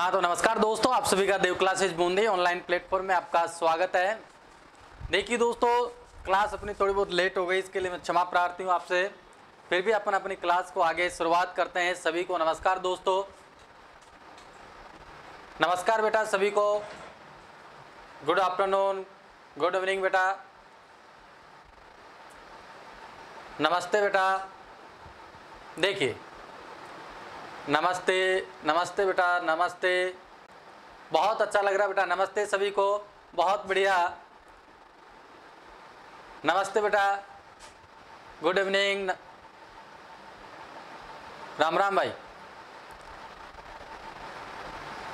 हाँ तो नमस्कार दोस्तों, आप सभी का देव क्लासेज बूंदी ऑनलाइन प्लेटफॉर्म में आपका स्वागत है। देखिए दोस्तों, क्लास अपनी थोड़ी बहुत लेट हो गई, इसके लिए मैं क्षमा प्रार्थी हूँ आपसे। फिर भी अपन अपनी क्लास को आगे शुरुआत करते हैं। सभी को नमस्कार दोस्तों, नमस्कार बेटा सभी को, गुड आफ्टरनून, गुड इवनिंग बेटा, नमस्ते बेटा। देखिए नमस्ते नमस्ते बेटा, नमस्ते, बहुत अच्छा लग रहा है बेटा, नमस्ते सभी को, बहुत बढ़िया, नमस्ते बेटा, गुड इवनिंग, राम राम भाई।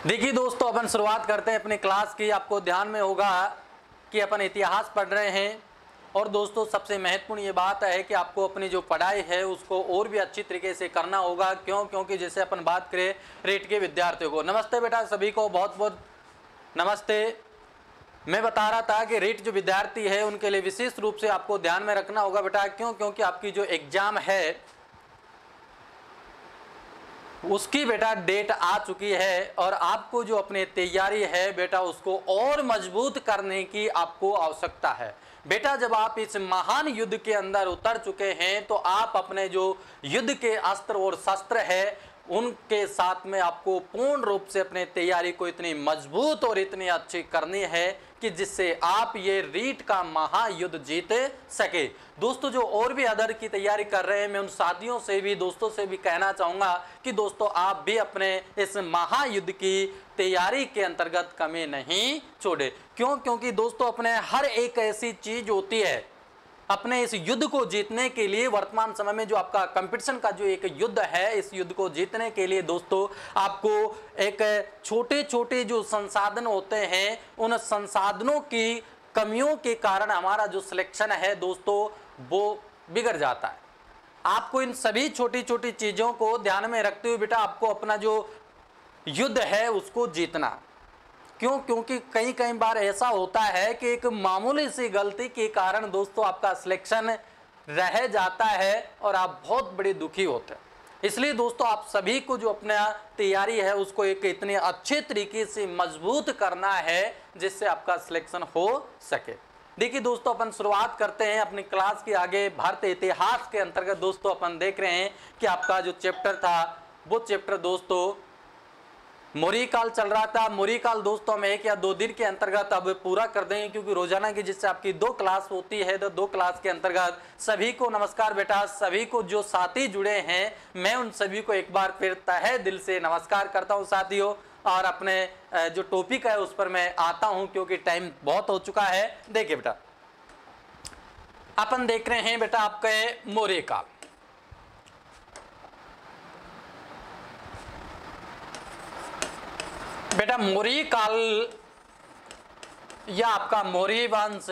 देखिए दोस्तों, अपन शुरुआत करते हैं अपनी क्लास की। आपको ध्यान में होगा कि अपन इतिहास पढ़ रहे हैं और दोस्तों सबसे महत्वपूर्ण ये बात है कि आपको अपनी जो पढ़ाई है उसको और भी अच्छी तरीके से करना होगा। क्योंकि जैसे अपन बात करें रेट के विद्यार्थियों को, नमस्ते बेटा सभी को, बहुत बहुत नमस्ते। मैं बता रहा था कि रेट जो विद्यार्थी है उनके लिए विशेष रूप से आपको ध्यान में रखना होगा बेटा। क्योंकि आपकी जो एग्जाम है उसकी बेटा डेट आ चुकी है और आपको जो अपनी तैयारी है बेटा उसको और मजबूत करने की आपको आवश्यकता है। बेटा जब आप इस महान युद्ध के अंदर उतर चुके हैं तो आप अपने जो युद्ध के अस्त्र और शस्त्र है उनके साथ में आपको पूर्ण रूप से अपने तैयारी को इतनी मजबूत और इतनी अच्छी करनी है कि जिससे आप ये रीट का महायुद्ध जीत सके। दोस्तों जो और भी अदर की तैयारी कर रहे हैं, मैं उन साथियों से भी दोस्तों से भी कहना चाहूँगा कि दोस्तों आप भी अपने इस महायुद्ध की तैयारी के अंतर्गत कमी नहीं छोड़े। क्योंकि दोस्तों अपने हर एक ऐसी चीज होती है अपने इस युद्ध को जीतने के लिए, वर्तमान समय में जो आपका कंपटीशन का जो एक युद्ध है, इस युद्ध को जीतने के लिए दोस्तों आपको एक छोटे छोटे जो संसाधन होते हैं उन संसाधनों की कमियों के कारण हमारा जो सिलेक्शन है दोस्तों वो बिगड़ जाता है। आपको इन सभी छोटी छोटी चीजों को ध्यान में रखते हुए बेटा आपको अपना जो युद्ध है उसको जीतना। क्योंकि कई बार ऐसा होता है कि एक मामूली सी गलती के कारण दोस्तों आपका सिलेक्शन रह जाता है और आप बहुत बड़े दुखी होते हैं। इसलिए दोस्तों आप सभी को जो अपना तैयारी है उसको एक इतने अच्छे तरीके से मजबूत करना है जिससे आपका सिलेक्शन हो सके। देखिए दोस्तों अपन शुरुआत करते हैं अपनी क्लास के आगे। भारतीय इतिहास के अंतर्गत दोस्तों अपन देख रहे हैं कि आपका जो चैप्टर था वो चैप्टर दोस्तों मौर्य काल चल रहा था। मौर्य काल दोस्तों हम 1 या 2 दिन के अंतर्गत अब पूरा कर देंगे क्योंकि रोजाना की जिससे आपकी 2 क्लास होती है तो 2 क्लास के अंतर्गत सभी को नमस्कार बेटा। सभी को जो साथी जुड़े हैं मैं उन सभी को एक बार फिर तहे दिल से नमस्कार करता हूं साथियों। और अपने जो टॉपिक है उस पर मैं आता हूं क्योंकि टाइम बहुत हो चुका है। देखिए बेटा अपन देख रहे हैं बेटा आपके मौर्य काल। बेटा मौर्य काल या आपका मौर्य वंश,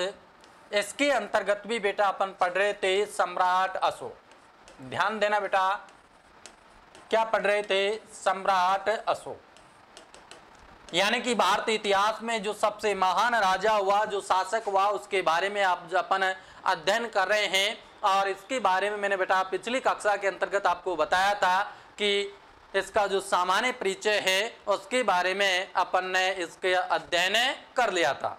इसके अंतर्गत भी बेटा अपन पढ़ रहे थे सम्राट अशोक। ध्यान देना बेटा, क्या पढ़ रहे थे? सम्राट अशोक। यानी कि भारतीय इतिहास में जो सबसे महान राजा हुआ, जो शासक हुआ, उसके बारे में आप अपन अध्ययन कर रहे हैं। और इसके बारे में मैंने बेटा पिछली कक्षा के अंतर्गत आपको बताया था कि इसका जो सामान्य परिचय है उसके बारे में अपन ने इसके अध्ययन कर लिया था।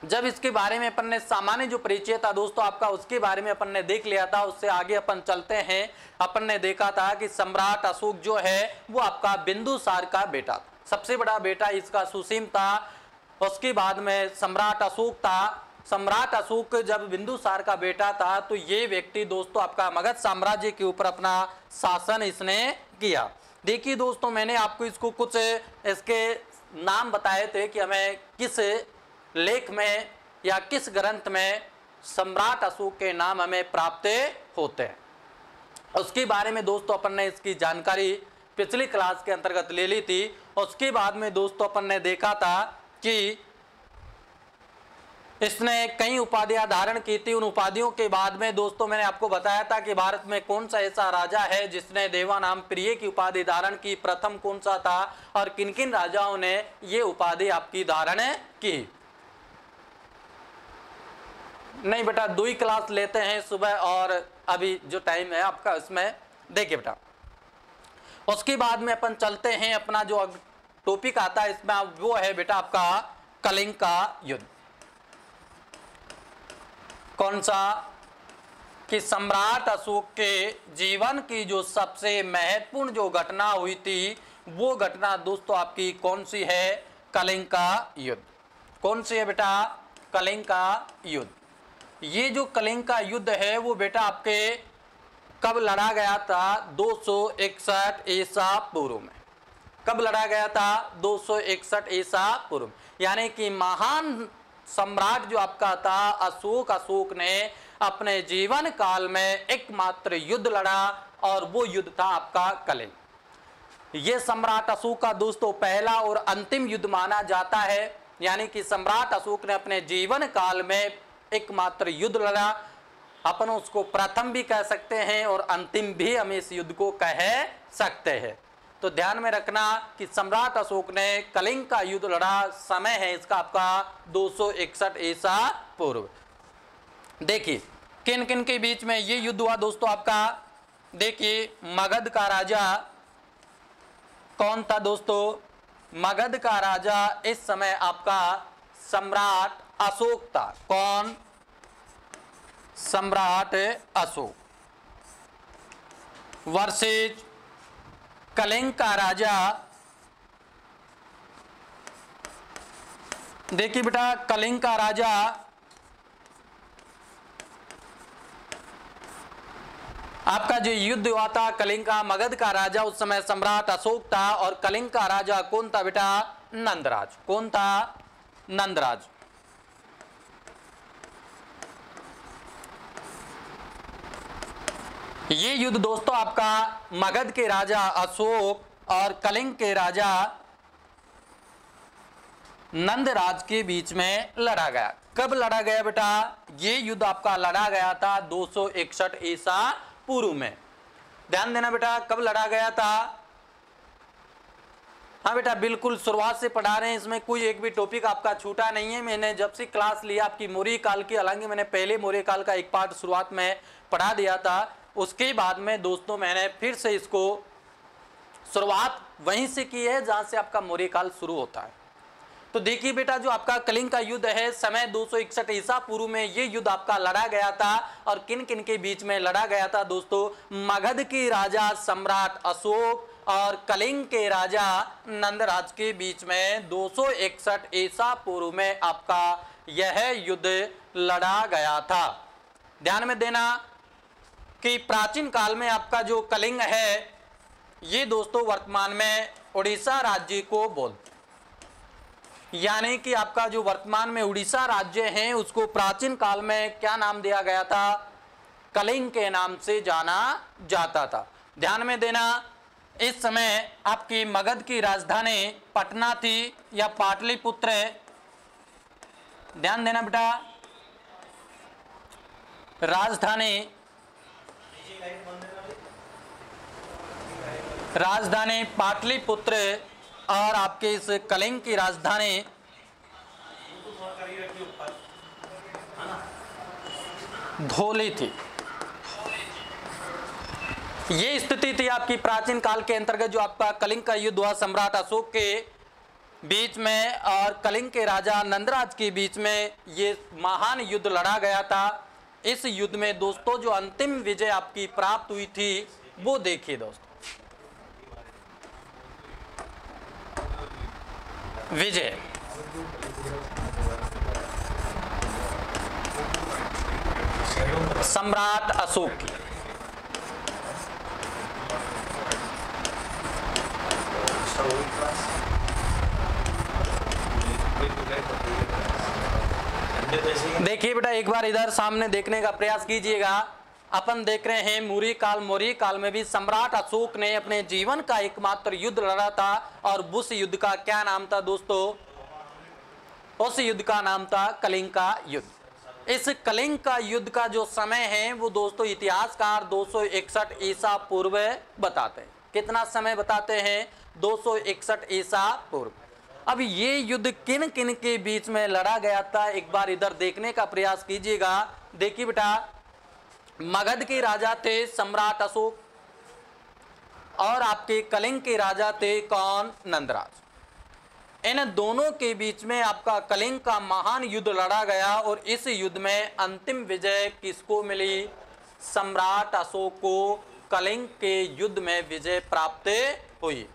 जब इसके बारे में अपन ने सामान्य जो परिचय था दोस्तों आपका उसके बारे में अपन ने देख लिया था, उससे आगे अपन चलते हैं। अपन ने देखा था कि सम्राट अशोक जो है वो आपका बिंदुसार का बेटा था, सबसे बड़ा बेटा इसका सुसीम था। उसके बाद में सम्राट अशोक था। सम्राट अशोक जब बिंदुसार का बेटा था तो ये व्यक्ति दोस्तों आपका मगध साम्राज्य के ऊपर अपना शासन इसने किया। देखिए दोस्तों मैंने आपको इसको कुछ इसके नाम बताए थे कि हमें किस लेख में या किस ग्रंथ में सम्राट अशोक के नाम हमें प्राप्त होते हैं। उसके बारे में दोस्तों अपन ने इसकी जानकारी पिछली क्लास के अंतर्गत ले ली थी। उसके बाद में दोस्तों अपन ने देखा था कि इसने कई उपाधियां धारण की थी। उन उपाधियों के बाद में दोस्तों मैंने आपको बताया था कि भारत में कौन सा ऐसा राजा है जिसने देवानाम प्रिय की उपाधि धारण की, प्रथम कौन सा था और किन किन राजाओं ने ये उपाधि आपकी धारण की। नहीं बेटा 2 ही क्लास लेते हैं सुबह और अभी जो टाइम है आपका इसमें। देखिए बेटा उसके बाद में अपन चलते हैं अपना जो टॉपिक आता है इसमें वो है बेटा आपका कलिंग का युद्ध। कौन सा? कि सम्राट अशोक के जीवन की जो सबसे महत्वपूर्ण जो घटना हुई थी वो घटना दोस्तों आपकी कौन सी है? कलिंग का युद्ध। कौन सी है बेटा? कलिंग का युद्ध। ये जो कलिंग का युद्ध है वो बेटा आपके कब लड़ा गया था? 261 ईसा पूर्व में। कब लड़ा गया था? 261 ईसा पूर्व। यानी कि महान सम्राट जो आपका था अशोक ने अपने जीवन काल में एकमात्र युद्ध लड़ा और वो युद्ध था आपका कलिंग। ये सम्राट अशोक का दोस्तों पहला और अंतिम युद्ध माना जाता है। यानी कि सम्राट अशोक ने अपने जीवन काल में एकमात्र युद्ध लड़ा। अपन उसको प्रथम भी कह सकते हैं और अंतिम भी हम इस युद्ध को कह सकते हैं। तो ध्यान में रखना कि सम्राट अशोक ने कलिंग का युद्ध लड़ा। समय है इसका आपका 261 ईसा पूर्व। देखिए किन किन के बीच में ये युद्ध हुआ दोस्तों आपका? देखिए मगध का राजा कौन था दोस्तों? मगध का राजा इस समय आपका सम्राट अशोक था। कौन? सम्राट अशोक वर्सेज कलिंग का राजा। देखिए बेटा कलिंग का राजा आपका जो युद्ध हुआ था कलिंग का, मगध का राजा उस समय सम्राट अशोक था और कलिंग का राजा कौन था बेटा? नंदराज। कौन था? नंदराज। ये युद्ध दोस्तों आपका मगध के राजा अशोक और कलिंग के राजा नंदराज के बीच में लड़ा गया। कब लड़ा गया बेटा? ये युद्ध आपका लड़ा गया था 261 ईसा पूर्व में। ध्यान देना बेटा कब लड़ा गया था? हाँ बेटा बिल्कुल शुरुआत से पढ़ा रहे हैं, इसमें कोई एक भी टॉपिक आपका छूटा नहीं है। मैंने जब से क्लास लिया आपकी मौर्य काल की, हालांकि मैंने पहले मौर्य काल का एक पार्ट शुरुआत में पढ़ा दिया था, उसके बाद में दोस्तों मैंने फिर से इसको शुरुआत वहीं से की है जहां से आपका मौर्य काल शुरू होता है। तो देखिए बेटा जो आपका कलिंग का युद्ध है समय 261 ईसा पूर्व में ये युद्ध आपका लड़ा गया था। और किन किन के बीच में लड़ा गया था दोस्तों? मगध के राजा सम्राट अशोक और कलिंग के राजा नंदराज के बीच में 261 ईसा पूर्व में आपका यह युद्ध लड़ा गया था। ध्यान में देना कि प्राचीन काल में आपका जो कलिंग है ये दोस्तों वर्तमान में उड़ीसा राज्य को बोलते, यानी कि आपका जो वर्तमान में उड़ीसा राज्य है उसको प्राचीन काल में क्या नाम दिया गया था? कलिंग के नाम से जाना जाता था। ध्यान में देना इस समय आपकी मगध की राजधानी पटना थी या पाटलिपुत्र। ध्यान देना बेटा राजधानी पाटलिपुत्र और आपके इस कलिंग की राजधानी धौली थी। ये स्थिति थी आपकी प्राचीन काल के अंतर्गत जो आपका कलिंग का युद्ध हुआ सम्राट अशोक के बीच में और कलिंग के राजा नंदराज के बीच में ये महान युद्ध लड़ा गया था। इस युद्ध में दोस्तों जो अंतिम विजय आपकी प्राप्त हुई थी वो देखिए दोस्तों। विजय सम्राट अशोक की। देखिए बेटा एक बार इधर सामने देखने का प्रयास कीजिएगा। अपन देख रहे हैं मौर्य काल में भी सम्राट अशोक ने अपने जीवन का एकमात्र युद्ध लड़ा था और उस युद्ध का क्या नाम था दोस्तों? उस युद्ध का नाम था कलिंग का युद्ध। इस कलिंग का युद्ध का जो समय है वो दोस्तों इतिहासकार 261 ईसा पूर्व बताते हैं। कितना समय बताते हैं? 261 ईसा पूर्व। अब ये युद्ध किन किन के बीच में लड़ा गया था एक बार इधर देखने का प्रयास कीजिएगा। देखिए बेटा मगध के राजा थे सम्राट अशोक और आपके कलिंग के राजा थे कौन? नंदराज। इन दोनों के बीच में आपका कलिंग का महान युद्ध लड़ा गया और इस युद्ध में अंतिम विजय किसको मिली? सम्राट अशोक को कलिंग के युद्ध में विजय प्राप्त हुई।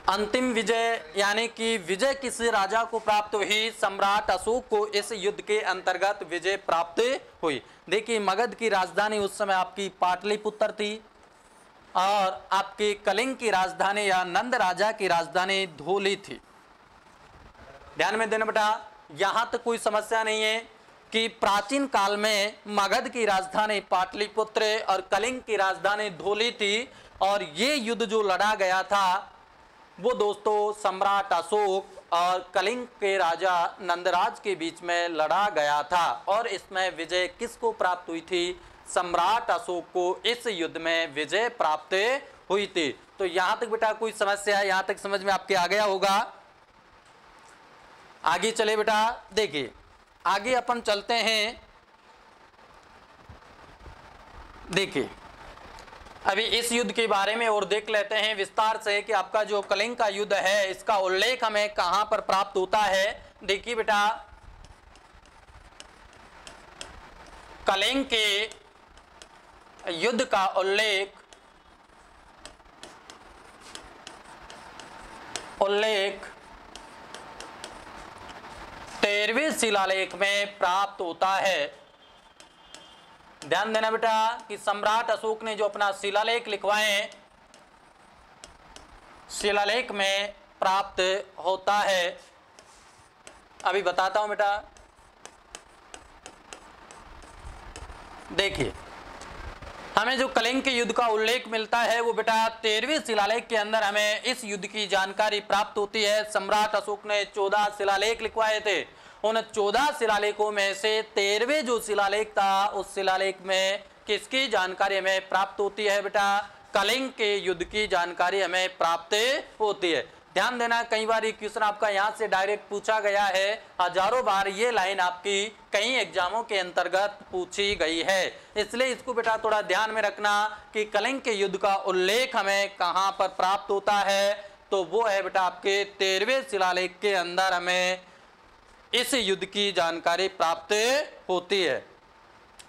अंतिम विजय यानी कि विजय किस राजा को प्राप्त हुई? सम्राट अशोक को इस युद्ध के अंतर्गत विजय प्राप्त हुई। देखिए, मगध की राजधानी उस समय आपकी पाटलिपुत्र थी और आपकी कलिंग की राजधानी या नंद राजा की राजधानी धौली थी। ध्यान में देना बेटा, यहां तक कोई समस्या नहीं है कि प्राचीन काल में मगध की राजधानी पाटलिपुत्र और कलिंग की राजधानी धौली थी और ये युद्ध जो लड़ा गया था वो दोस्तों सम्राट अशोक और कलिंग के राजा नंदराज के बीच में लड़ा गया था और इसमें विजय किसको प्राप्त हुई थी? सम्राट अशोक को इस युद्ध में विजय प्राप्त हुई थी। तो यहां तक बेटा कोई समस्या, यहां तक समझ में आपके आ गया होगा। आगे चले बेटा, देखिए आगे अपन चलते हैं। देखिए अभी इस युद्ध के बारे में और देख लेते हैं विस्तार से कि आपका जो कलिंग का युद्ध है इसका उल्लेख हमें कहां पर प्राप्त होता है। देखिए बेटा, कलिंग के युद्ध का उल्लेख 13वें शिलालेख में प्राप्त होता है। ध्यान देना बेटा कि सम्राट अशोक ने जो अपना शिलालेख लिखवाए शिलालेख में प्राप्त होता है। अभी बताता हूं बेटा। देखिए, हमें जो कलिंग के युद्ध का उल्लेख मिलता है वो बेटा 13वें शिलालेख के अंदर हमें इस युद्ध की जानकारी प्राप्त होती है। सम्राट अशोक ने 14 शिलालेख लिखवाए थे। उन 14 शिलालेखों में से 13वें जो शिलालेख था उस शिलालेख में किसकी जानकारी हमें प्राप्त होती है बेटा? कलिंग के युद्ध की जानकारी हमें प्राप्त होती है। ध्यान देना, कई बार ये क्वेश्चन आपका यहाँ से डायरेक्ट पूछा गया है। हजारों बार ये लाइन आपकी कई एग्जामों के अंतर्गत पूछी गई है, इसलिए इसको बेटा थोड़ा ध्यान में रखना कि कलिंग के युद्ध का उल्लेख हमें कहाँ पर प्राप्त होता है। तो वो है बेटा आपके 13वें शिलालेख के अंदर हमें इस युद्ध की जानकारी प्राप्त होती है।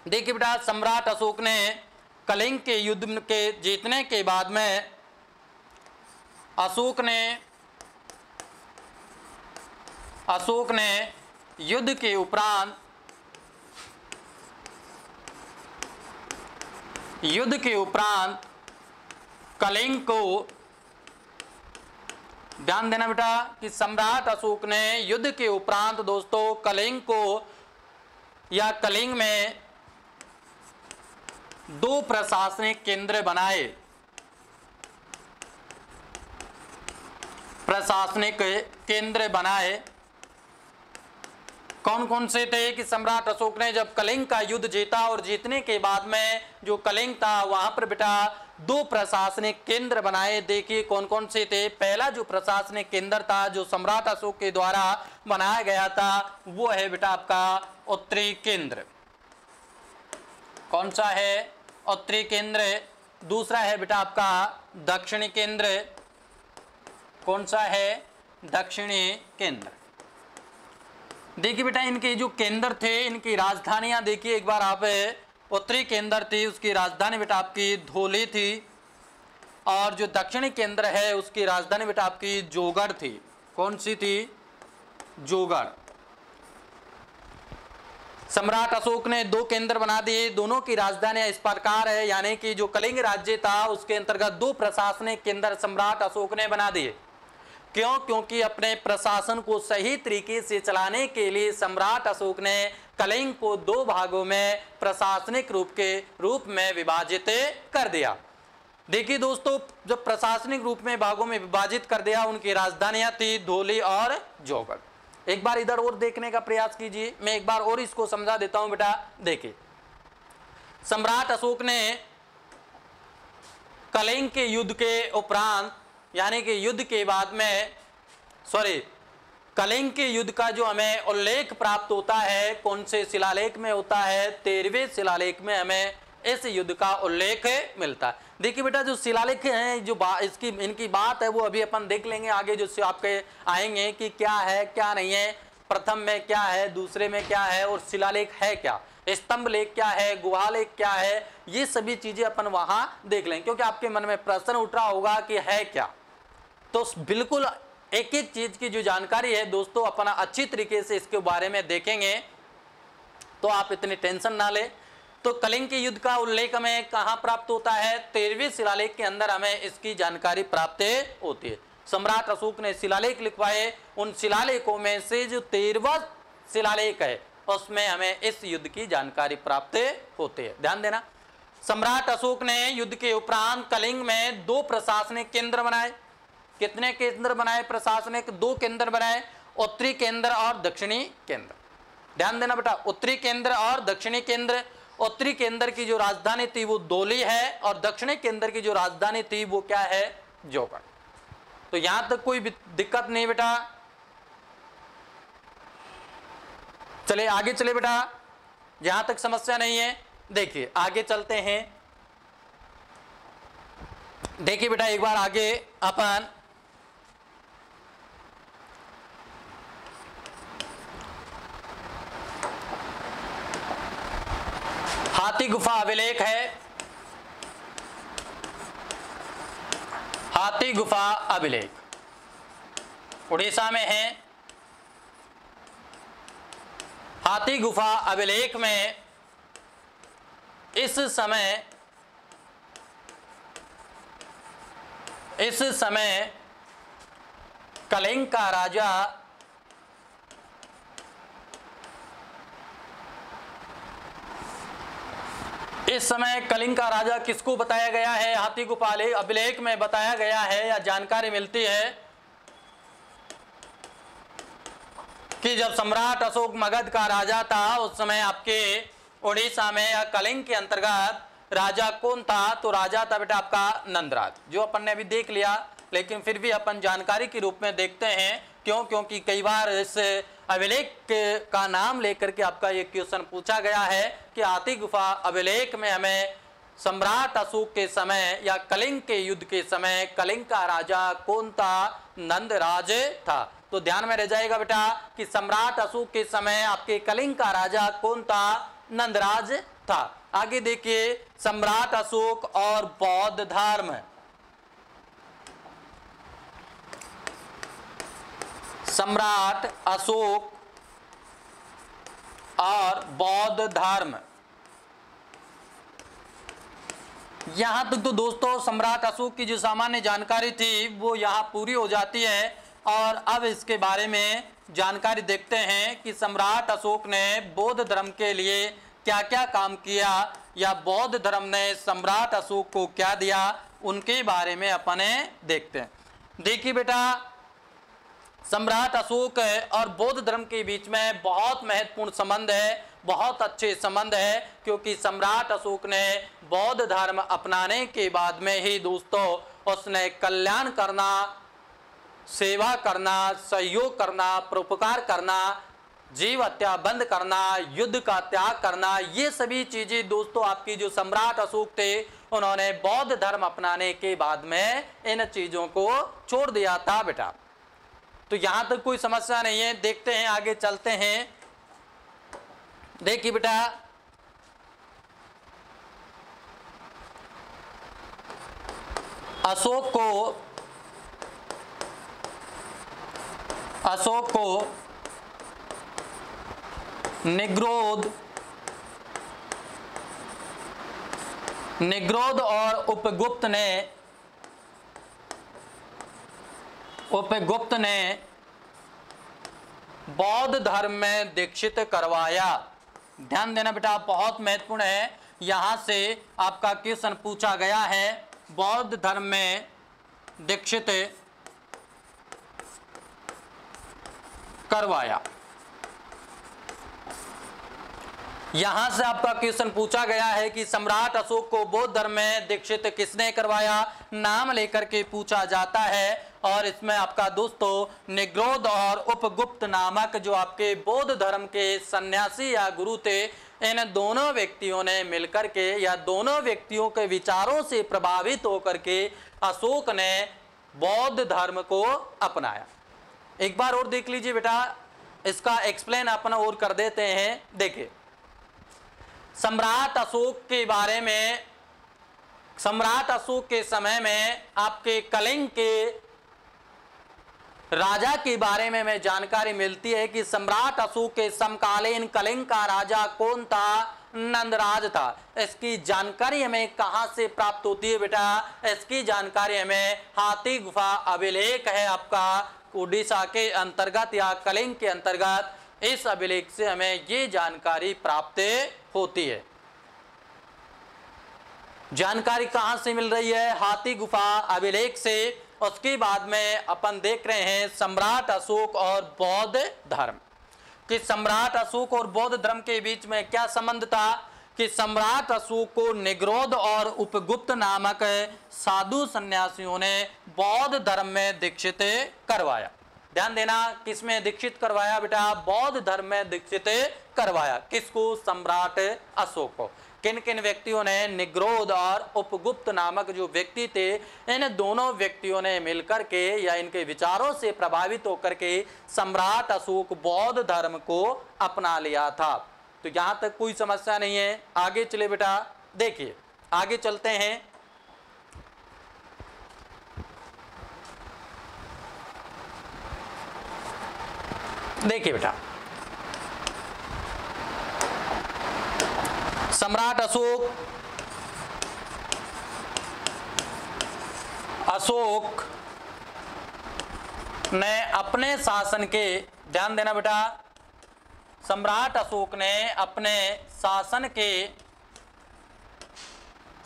देखिए बेटा, सम्राट अशोक ने कलिंग के युद्ध के जीतने के बाद में अशोक ने युद्ध के उपरांत कलिंग को, ध्यान देना बेटा कि सम्राट अशोक ने युद्ध के उपरांत दोस्तों कलिंग को या कलिंग में 2 प्रशासनिक केंद्र बनाए। प्रशासनिक केंद्र बनाए कौन कौन से थे कि सम्राट अशोक ने जब कलिंग का युद्ध जीता और जीतने के बाद में जो कलिंग था वहां पर बेटा 2 प्रशासनिक केंद्र बनाए। देखिए कौन कौन से थे। पहला जो प्रशासनिक केंद्र था जो सम्राट अशोक के द्वारा बनाया गया था वो है बेटा आपका उत्तरी केंद्र। कौन सा है? उत्तरी केंद्र। दूसरा है बेटा आपका दक्षिणी केंद्र। कौन सा है? दक्षिणी केंद्र। देखिए बेटा, इनके जो केंद्र थे इनकी राजधानियां देखिए एक बार आप। उत्तरी केंद्र थी उसकी राजधानी बेटा आपकी धौली थी और जो दक्षिणी केंद्र है उसकी राजधानी बेटा आपकी जोगढ़ थी। कौन सी थी? जोगढ़। सम्राट अशोक ने 2 केंद्र बना दिए। दोनों की राजधानियां इस प्रकार है, यानी कि जो कलिंग राज्य था उसके अंतर्गत 2 प्रशासनिक केंद्र सम्राट अशोक ने बना दिए। क्यों? क्योंकि अपने प्रशासन को सही तरीके से चलाने के लिए सम्राट अशोक ने कलिंग को 2 भागों में प्रशासनिक रूप में विभाजित कर दिया। देखिए दोस्तों, जब प्रशासनिक रूप में भागों में विभाजित कर दिया, उनकी राजधानियां थी धौली और जोगढ़। एक बार इधर और देखने का प्रयास कीजिए, मैं एक बार और इसको समझा देता हूं बेटा। देखिए, सम्राट अशोक ने कलिंग के युद्ध के उपरांत यानी कि युद्ध के बाद में कलिंग के युद्ध का जो हमें उल्लेख प्राप्त होता है कौन से शिलालेख में होता है? 13वें शिलालेख में हमें इस युद्ध का उल्लेख मिलता है। देखिए बेटा जो शिलालेख हैं, जो इसकी इनकी बात है वो अभी अपन देख लेंगे आगे, जो से आपके आएंगे कि क्या है क्या नहीं है, प्रथम में क्या है, दूसरे में क्या है, और शिलालेख है क्या, स्तंभ लेख क्या है, गुहा लेख क्या है, ये सभी चीजें अपन वहां देख लेंगे। क्योंकि आपके मन में प्रश्न उठ रहा होगा कि है क्या, तो बिल्कुल एक एक चीज की जो जानकारी है दोस्तों अपना अच्छी तरीके से इसके बारे में देखेंगे, तो आप इतनी टेंशन ना ले। तो कलिंग के युद्ध का उल्लेख हमें कहाँ प्राप्त होता है, 13वें शिलालेख के अंदर हमें इसकी जानकारी प्राप्त होती है। सम्राट अशोक ने शिलालेख लिखवाए, उन शिलालेखों में से जो 13वां शिलालेख है उसमें हमें इस युद्ध की जानकारी प्राप्त होती है। ध्यान देना, सम्राट अशोक ने युद्ध के उपरांत कलिंग में 2 प्रशासनिक केंद्र बनाए। कितने केंद्र बनाए प्रशासनिक? 2 केंद्र बनाए, उत्तरी केंद्र और दक्षिणी केंद्र। ध्यान देना बेटा, उत्तरी केंद्र और दक्षिणी केंद्र। उत्तरी केंद्र की जो राजधानी थी वो दोली है, और दक्षिणी केंद्र की जो राजधानी थी वो क्या है, जौगढ़। तो यहां तक कोई दिक्कत नहीं बेटा। चले आगे चले बेटा, यहां तक समस्या नहीं है। देखिए आगे चलते हैं। देखिए बेटा एक बार आगे अपन हाथी गुफा अभिलेख है, हाथी गुफा अभिलेख उड़ीसा में है। हाथी गुफा अभिलेख में इस समय कलिंग का राजा इस समय कलिंग का राजा किसको बताया गया है, हाथी गुफा अभिलेख में बताया गया है या जानकारी मिलती है कि जब सम्राट अशोक मगध का राजा था उस समय आपके उड़ीसा में या कलिंग के अंतर्गत राजा कौन था, तो राजा था बेटा आपका नंदराज, जो अपन ने अभी देख लिया, लेकिन फिर भी अपन जानकारी के रूप में देखते हैं। क्यों? क्योंकि कई बार इस अभिलेख का नाम लेकर के आपका ये क्वेश्चन पूछा गया है कि हाथी गुफा अभिलेख में हमें सम्राट अशोक के समय या कलिंग के युद्ध के समय कलिंग का राजा कौन था, नंदराज था। तो ध्यान में रह जाएगा बेटा कि सम्राट अशोक के समय आपके कलिंग का राजा कौन था, नंदराज था। आगे देखिए, सम्राट अशोक और बौद्ध धर्म। सम्राट अशोक और बौद्ध धर्म, यहां तक तो दोस्तों सम्राट अशोक की जो सामान्य जानकारी थी वो यहां पूरी हो जाती है। और अब इसके बारे में जानकारी देखते हैं कि सम्राट अशोक ने बौद्ध धर्म के लिए क्या क्या काम किया, या बौद्ध धर्म ने सम्राट अशोक को क्या दिया, उनके बारे में अपने देखते हैं। देखिए बेटा, सम्राट अशोक और बौद्ध धर्म के बीच में बहुत महत्वपूर्ण संबंध है, बहुत अच्छे संबंध है, क्योंकि सम्राट अशोक ने बौद्ध धर्म अपनाने के बाद में ही दोस्तों उसने कल्याण करना, सेवा करना, सहयोग करना, परोपकार करना, जीव हत्या बंद करना, युद्ध का त्याग करना, ये सभी चीजें दोस्तों आपकी जो सम्राट अशोक थे उन्होंने बौद्ध धर्म अपनाने के बाद में इन चीजों को छोड़ दिया था बेटा। तो यहां तक कोई समस्या नहीं है। देखते हैं आगे चलते हैं। देखिए बेटा, अशोक को निग्रोध और उपगुप्त ने बौद्ध धर्म में दीक्षित करवाया। ध्यान देना बेटा, बहुत महत्वपूर्ण है, यहां से आपका क्वेश्चन पूछा गया है। बौद्ध धर्म में दीक्षित करवाया। यहां से आपका क्वेश्चन पूछा गया है कि सम्राट अशोक को बौद्ध धर्म में दीक्षित किसने करवाया, नाम लेकर के पूछा जाता है। और इसमें आपका दोस्तों निग्रोध और उपगुप्त नामक जो आपके बौद्ध धर्म के सन्यासी या गुरु थे, इन दोनों व्यक्तियों ने मिलकर के या दोनों व्यक्तियों के विचारों से प्रभावित होकर के अशोक ने बौद्ध धर्म को अपनाया। एक बार और देख लीजिए बेटा, इसका एक्सप्लेन अपना और कर देते हैं। देखिए, सम्राट अशोक के बारे में, सम्राट अशोक के समय में आपके कलिंग के राजा के बारे में हमें जानकारी मिलती है कि सम्राट अशोक के समकालीन कलिंग का राजा कौन था, नंदराज था। इसकी जानकारी हमें कहां से प्राप्त होती है बेटा, इसकी जानकारी हमें हाथी गुफा अभिलेख है आपका उड़ीसा के अंतर्गत या कलिंग के अंतर्गत, इस अभिलेख से हमें ये जानकारी प्राप्त होती है। जानकारी कहां से मिल रही है, हाथी गुफा अभिलेख से। उसके बाद में अपन देख रहे हैं सम्राट अशोक और बौद्ध धर्म, कि सम्राट अशोक और बौद्ध धर्म के बीच में क्या संबंध था, कि सम्राट अशोक को निग्रोध और उपगुप्त नामक साधु सन्यासियों ने बौद्ध धर्म में दीक्षित करवाया। ध्यान देना, किसमें दीक्षित करवाया बेटा, बौद्ध धर्म में दीक्षित करवाया। किसको, सम्राट अशोक को। किन किन व्यक्तियों ने, निग्रोध और उपगुप्त नामक जो व्यक्ति थे, इन दोनों व्यक्तियों ने मिलकर के या इनके विचारों से प्रभावित होकर के सम्राट अशोक बौद्ध धर्म को अपना लिया था। तो यहां तक कोई समस्या नहीं है। आगे चले बेटा, देखिए आगे चलते हैं। देखिए बेटा, सम्राट अशोक ने अपने शासन के, ध्यान देना बेटा, सम्राट अशोक ने अपने शासन के,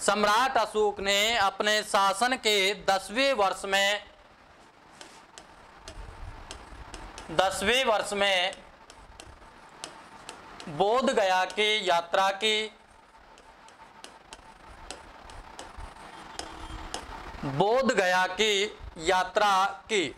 सम्राट अशोक ने अपने शासन के 10वें वर्ष में बोध गया की यात्रा की, बोध गया की यात्रा की।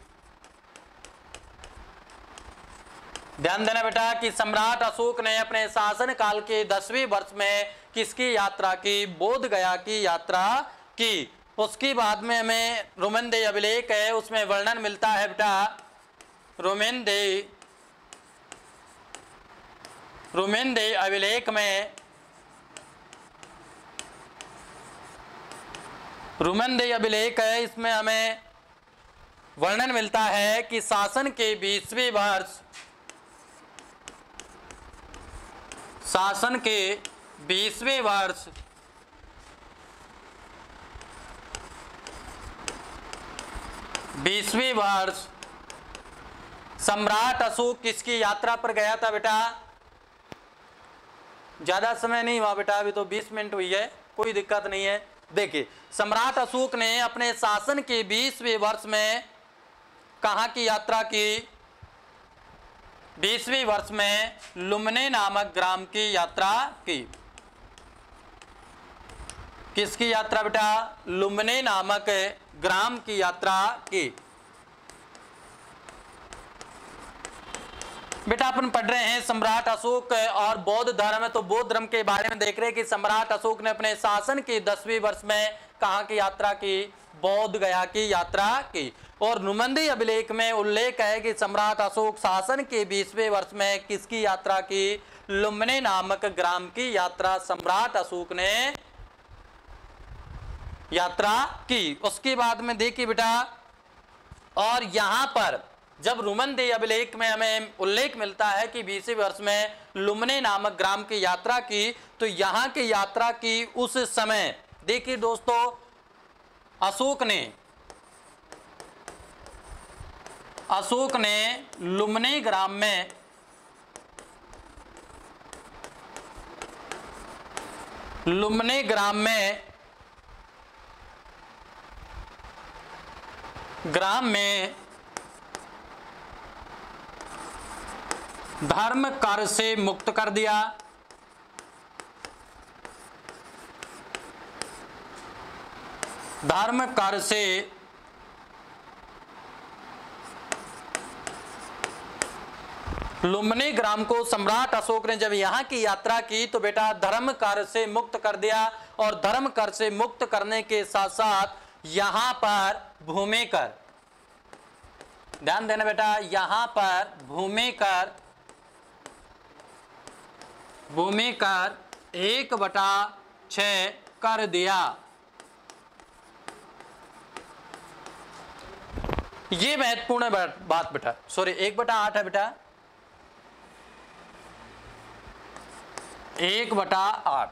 ध्यान देना बेटा कि सम्राट अशोक ने अपने शासन काल के 10वें वर्ष में किसकी यात्रा की, बोध गया की यात्रा की। उसके बाद में हमें रोमनदेही अभिलेख है, उसमें वर्णन मिलता है बेटा, रोमनदेही अभिलेख में, रोमनदेही अभिलेख है, इसमें हमें वर्णन मिलता है कि शासन के 20वें वर्ष, शासन के 20वें वर्ष सम्राट अशोक किसकी यात्रा पर गया था बेटा, ज्यादा समय नहीं हुआ बेटा, अभी तो 20 मिनट हुई है, कोई दिक्कत नहीं है। देखिए, सम्राट अशोक ने अपने शासन के 20वें वर्ष में कहां की यात्रा की, 20वें वर्ष में लुम्ने नामक ग्राम की यात्रा की। किसकी यात्रा बेटा, लुम्ने नामक ग्राम की यात्रा की। बेटा अपन पढ़ रहे हैं सम्राट अशोक और बौद्ध धर्म, तो बौद्ध धर्म के बारे में देख रहे हैं कि सम्राट अशोक ने अपने शासन के 10वें वर्ष में कहां की यात्रा की, बोध गया की यात्रा की। और रोमनदेही अभिलेख में उल्लेख है कि सम्राट अशोक शासन के 20वें वर्ष में किसकी यात्रा की, लुम्ने नामक ग्राम की यात्रा सम्राट अशोक ने यात्रा की। उसके बाद में देखिए बेटा, और यहां पर जब रोमनदेही अभिलेख में हमें उल्लेख मिलता है कि 20वें वर्ष में लुम्ने नामक ग्राम की यात्रा की, तो यहां की यात्रा की उस समय देखिए दोस्तों, अशोक ने लुम्ने ग्राम में धर्म कर से मुक्त कर दिया। धर्म कर से लुम्बिनी ग्राम को सम्राट अशोक ने जब यहाँ की यात्रा की तो बेटा धर्म कर से मुक्त कर दिया, और धर्म कर से मुक्त करने के साथ साथ यहाँ पर भूमि कर, ध्यान देना बेटा, यहाँ पर भूमि कर 1/6 कर दिया। ये महत्वपूर्ण बात बेटा, सॉरी 1/8 है बेटा, 1/8।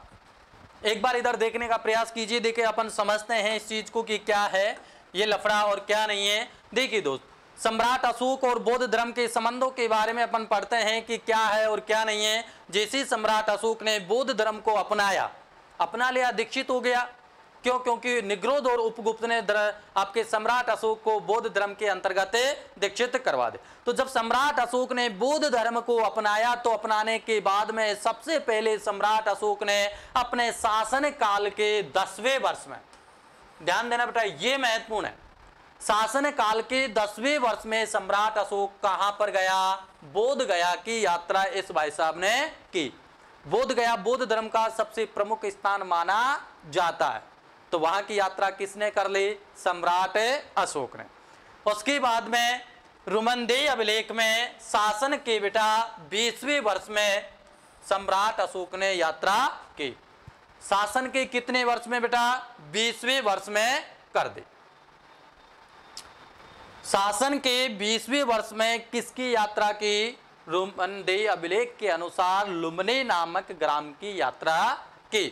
एक बार इधर देखने का प्रयास कीजिए, देखिए अपन समझते हैं इस चीज को कि क्या है ये लफड़ा और क्या नहीं है। देखिए दोस्त, सम्राट अशोक और बौद्ध धर्म के संबंधों के बारे में अपन पढ़ते हैं कि क्या है और क्या नहीं है। जैसे सम्राट अशोक ने बौद्ध धर्म को अपना लिया, दीक्षित हो गया। क्यों? क्योंकि निग्रोध और उपगुप्त ने आपके सम्राट अशोक को बौद्ध धर्म के अंतर्गत दीक्षित करवा दे। तो जब सम्राट अशोक ने बौद्ध धर्म को अपनाया तो अपनाने के बाद में सबसे पहले सम्राट अशोक ने अपने शासन काल के 10वें वर्ष में, ध्यान देना बेटा ये महत्वपूर्ण है, शासन काल के 10वें वर्ष में सम्राट अशोक कहां पर गया? बोध गया की यात्रा इस भाई साहब ने की। बोध गया बौद्ध धर्म का सबसे प्रमुख स्थान माना जाता है, तो वहां की यात्रा किसने कर ली? सम्राट अशोक ने। उसके बाद में रुमनदेही अभिलेख में शासन के बेटा 20वें वर्ष में सम्राट अशोक ने यात्रा की। शासन के कितने वर्ष में बेटा? 20वें वर्ष में कर दी। शासन के 20वें वर्ष में किसकी यात्रा की? रुमनदेही अभिलेख के अनुसार लुम्बिनी नामक ग्राम की यात्रा की।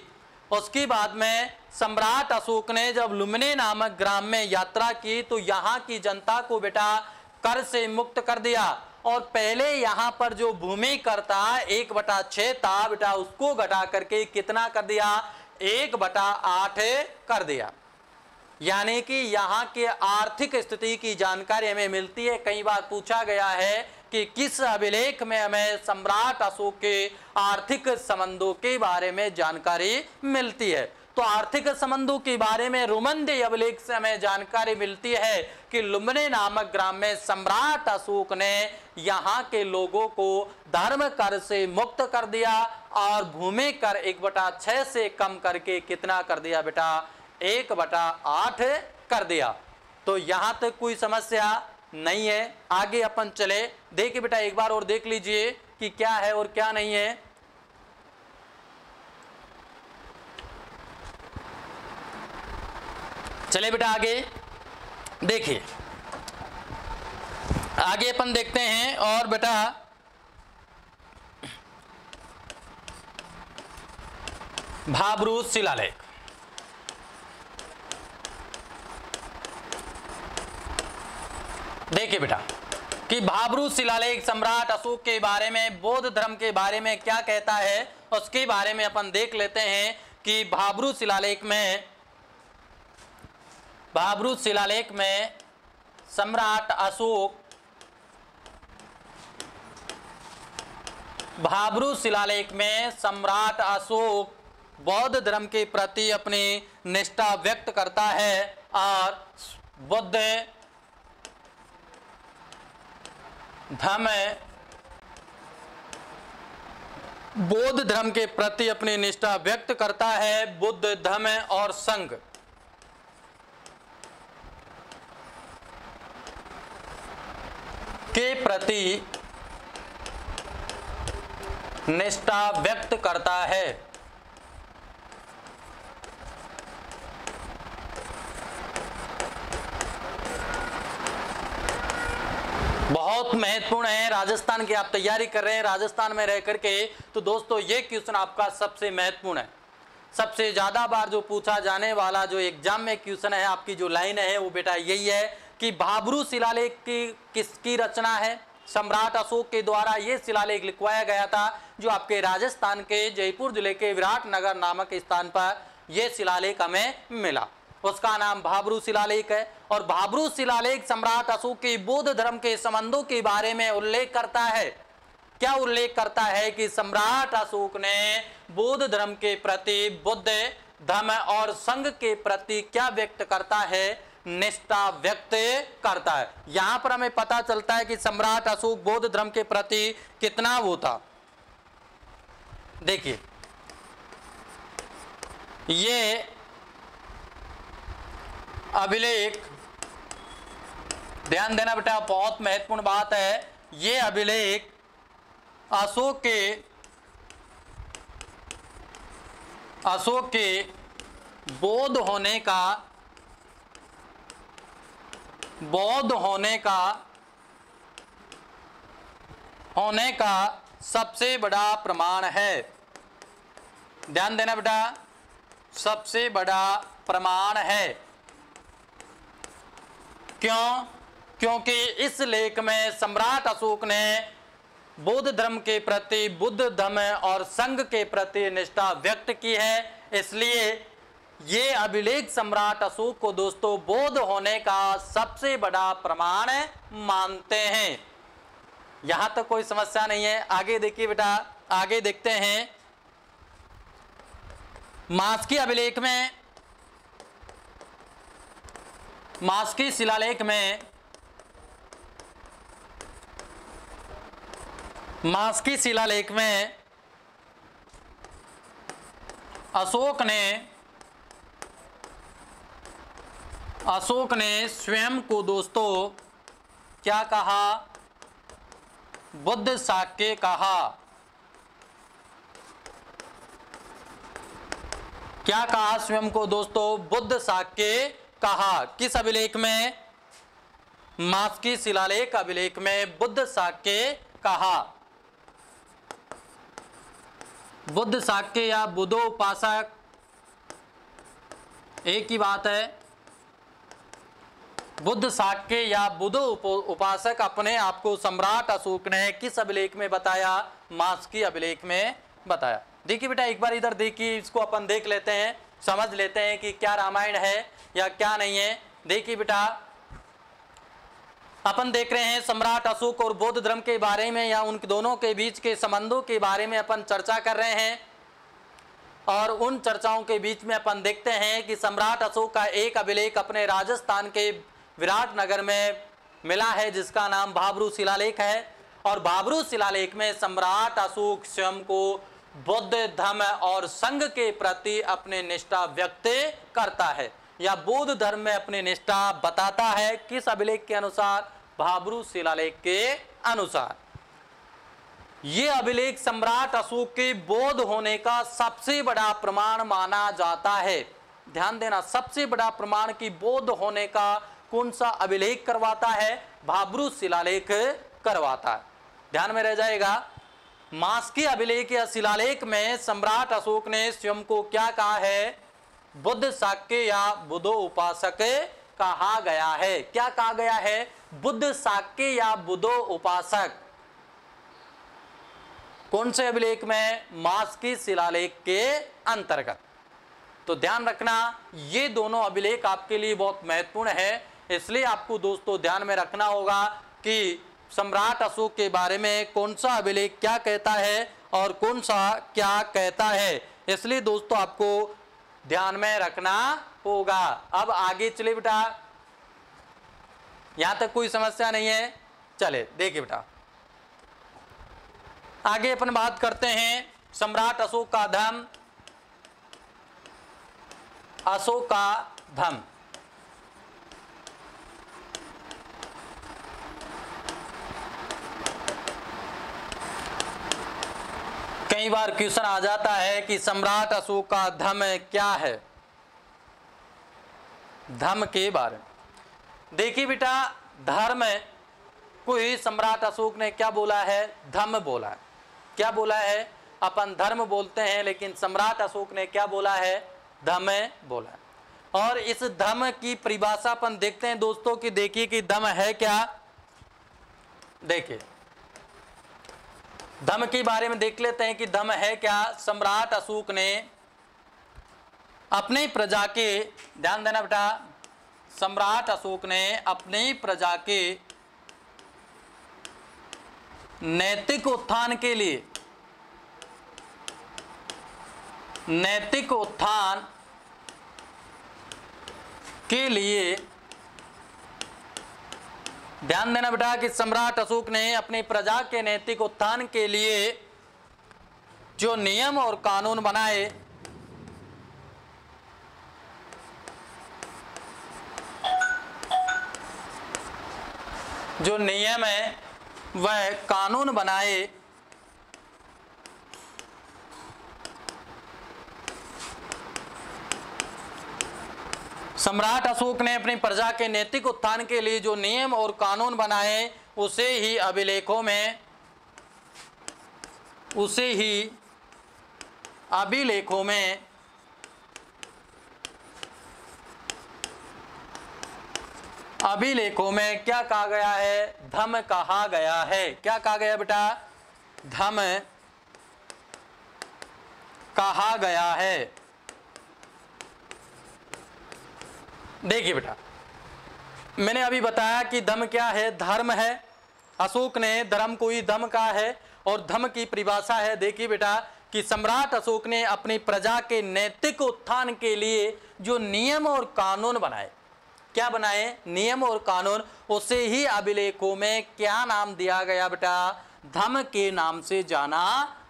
उसके बाद में सम्राट अशोक ने जब लुम्बिनी नामक ग्राम में यात्रा की तो यहाँ की जनता को बेटा कर से मुक्त कर दिया, और पहले यहाँ पर जो भूमि कर था 1/6 था बेटा, उसको घटा करके कितना कर दिया? 1/8 कर दिया। यानी कि यहाँ के आर्थिक स्थिति की जानकारी हमें मिलती है। कई बार पूछा गया है कि किस अभिलेख में हमें सम्राट अशोक के आर्थिक संबंधों के बारे में जानकारी मिलती है, तो आर्थिक संबंधों के बारे में रुमनदेही अभिलेख से हमें जानकारी मिलती है कि लुम्बिनी नामक ग्राम में सम्राट अशोक ने यहाँ के लोगों को धर्म कर से मुक्त कर दिया, और भूमि कर 1/6 से कम करके कितना कर दिया बेटा? 1/8 कर दिया। तो यहाँ तक कोई समस्या नहीं है। आगे अपन चले, देखिए बेटा एक बार और देख लीजिए कि क्या है और क्या नहीं है। चले बेटा आगे देखिए, आगे अपन देखते हैं। और बेटा भाब्रू शिलालेख, देखिए बेटा कि भाब्रू शिलालेख सम्राट अशोक के बारे में, बौद्ध धर्म के बारे में क्या कहता है उसके बारे में अपन देख लेते हैं कि भाब्रू शिलालेख में सम्राट अशोक, भाब्रू शिलालेख में सम्राट अशोक बौद्ध धर्म के प्रति अपनी निष्ठा व्यक्त करता है, और बौद्ध धर्म के प्रति अपनी निष्ठा व्यक्त करता है, बुद्ध धर्म और संघ के प्रति निष्ठा व्यक्त करता है। बहुत महत्वपूर्ण है। राजस्थान की आप तैयारी कर रहे हैं, राजस्थान में रह करके, तो दोस्तों ये क्वेश्चन आपका सबसे महत्वपूर्ण है। सबसे ज्यादा बार जो पूछा जाने वाला जो एग्जाम में क्वेश्चन है, आपकी जो लाइन है वो बेटा यही है कि भाब्रू शिलालेख की किसकी रचना है? सम्राट अशोक के द्वारा ये शिलालेख लिखवाया गया था, जो आपके राजस्थान के जयपुर जिले के विराटनगर नामक स्थान पर यह शिलालेख हमें मिला। उसका नाम भाब्रू शिलालेख है। और भाब्रू शिलालेख सम्राट अशोक के बौद्ध धर्म के संबंधों के बारे में उल्लेख करता है। क्या उल्लेख करता है? कि सम्राट अशोक ने बौद्ध धर्म के प्रति बुद्ध धर्म और संघ के प्रति क्या व्यक्त करता है, निष्ठा व्यक्त करता है। यहां पर हमें पता चलता है कि सम्राट अशोक बौद्ध धर्म के प्रति कितना वो था। देखिए ये अभिलेख, ध्यान देना बेटा, बहुत महत्वपूर्ण बात है। ये अभिलेख अशोक के बौद्ध होने का सबसे बड़ा प्रमाण है। ध्यान देना बेटा, सबसे बड़ा प्रमाण है। क्यों? क्योंकि इस लेख में सम्राट अशोक ने बौद्ध धर्म के प्रति, बुद्ध धर्म और संघ के प्रति निष्ठा व्यक्त की है। इसलिए ये अभिलेख सम्राट अशोक को दोस्तों बौद्ध होने का सबसे बड़ा प्रमाण मानते हैं। यहां तक कोई समस्या नहीं है। आगे देखिए बेटा, आगे देखते हैं। मास्की अभिलेख में, मास्की शिलालेख में, मास्की शिलालेख में अशोक ने स्वयं को दोस्तों क्या कहा, बुद्ध शाक्य कहा। क्या कहा स्वयं को दोस्तों, बुद्ध शाक्य कहा। किस अभिलेख में? मास्की शिलालेख अभिलेख में बुद्ध शाक्य कहा। बुद्ध शाक्य या बुद्धोपासक एक ही बात है। बुद्ध शाक्य या बुद्ध उपासक अपने आप को सम्राट अशोक ने किस अभिलेख में बताया? मास्की अभिलेख में बताया। देखिए बेटा, एक बार इधर देखिए, इसको अपन देख लेते हैं, समझ लेते हैं कि क्या रामायण है या क्या नहीं है। देखिए बेटा, अपन देख रहे हैं सम्राट अशोक और बौद्ध धर्म के बारे में या उन दोनों के बीच के संबंधों के बारे में अपन चर्चा कर रहे हैं। और उन चर्चाओं के बीच में अपन देखते हैं कि सम्राट अशोक का एक अभिलेख अपने राजस्थान के विराट नगर में मिला है, जिसका नाम भाब्रू शिलालेख है। और भाब्रू शिलालेख में सम्राट अशोक स्वयं को बौद्ध धर्म और संघ के प्रति अपने निष्ठा व्यक्त करता है या बौद्ध धर्म में अपनी निष्ठा बताता है। किस अभिलेख के अनुसार? भाब्रू शिलालेख के अनुसार। ये अभिलेख सम्राट अशोक के बौद्ध होने का सबसे बड़ा प्रमाण माना जाता है। ध्यान देना, सबसे बड़ा प्रमाण की बौद्ध होने का कौन सा अभिलेख करवाता है? भाब्रू शिलालेख करवाता है। ध्यान में रह जाएगा। मास्की अभिलेख या शिलालेख में सम्राट अशोक ने स्वयं को क्या कहा है? बुद्ध शाक्य या बुद्धो उपासक कहा गया है। क्या कहा गया है? बुद्ध शाक्य या बुद्धो उपासक। कौन से अभिलेख में? मास्की शिलालेख के अंतर्गत। तो ध्यान रखना, ये दोनों अभिलेख आपके लिए बहुत महत्वपूर्ण है। इसलिए आपको दोस्तों ध्यान में रखना होगा कि सम्राट अशोक के बारे में कौन सा अभिलेख क्या कहता है और कौन सा क्या कहता है। इसलिए दोस्तों आपको ध्यान में रखना होगा। अब आगे चले बेटा, यहां तक कोई समस्या नहीं है। चले देखिए बेटा, आगे अपन बात करते हैं सम्राट अशोक का धर्म। अशोक का धर्म, कई बार क्वेश्चन आ जाता है कि सम्राट अशोक का धर्म क्या है। धर्म के बारे में देखिए बेटा, धर्म को ही सम्राट अशोक ने क्या बोला है? धर्म बोला है। क्या बोला है? अपन धर्म बोलते हैं, लेकिन सम्राट अशोक ने क्या बोला है? धर्म बोला है। और इस धर्म की परिभाषा अपन देखते हैं दोस्तों कि देखिए कि धर्म है क्या। देखिए धर्म के बारे में देख लेते हैं कि धर्म है क्या। सम्राट अशोक ने अपनी प्रजा के, ध्यान देना बेटा, सम्राट अशोक ने अपनी प्रजा के नैतिक उत्थान के लिए, नैतिक उत्थान के लिए, ध्यान देना बेटा कि सम्राट अशोक ने अपनी प्रजा के नैतिक उत्थान के लिए जो नियम और कानून बनाए, जो नियम है वह कानून बनाए, सम्राट अशोक ने अपनी प्रजा के नैतिक उत्थान के लिए जो नियम और कानून बनाए उसे ही अभिलेखों में क्या कहा गया है? धम कहा गया है। क्या कहा गया बेटा? धम कहा गया है। देखिए बेटा, मैंने अभी बताया कि धम क्या है? धर्म है। अशोक ने धर्म को ही धम कहा है और धम की परिभाषा है। देखिए बेटा कि सम्राट अशोक ने अपनी प्रजा के नैतिक उत्थान के लिए जो नियम और कानून बनाए, क्या बनाए? नियम और कानून, उसे ही अभिलेखों में क्या नाम दिया गया बेटा? धम के नाम से जाना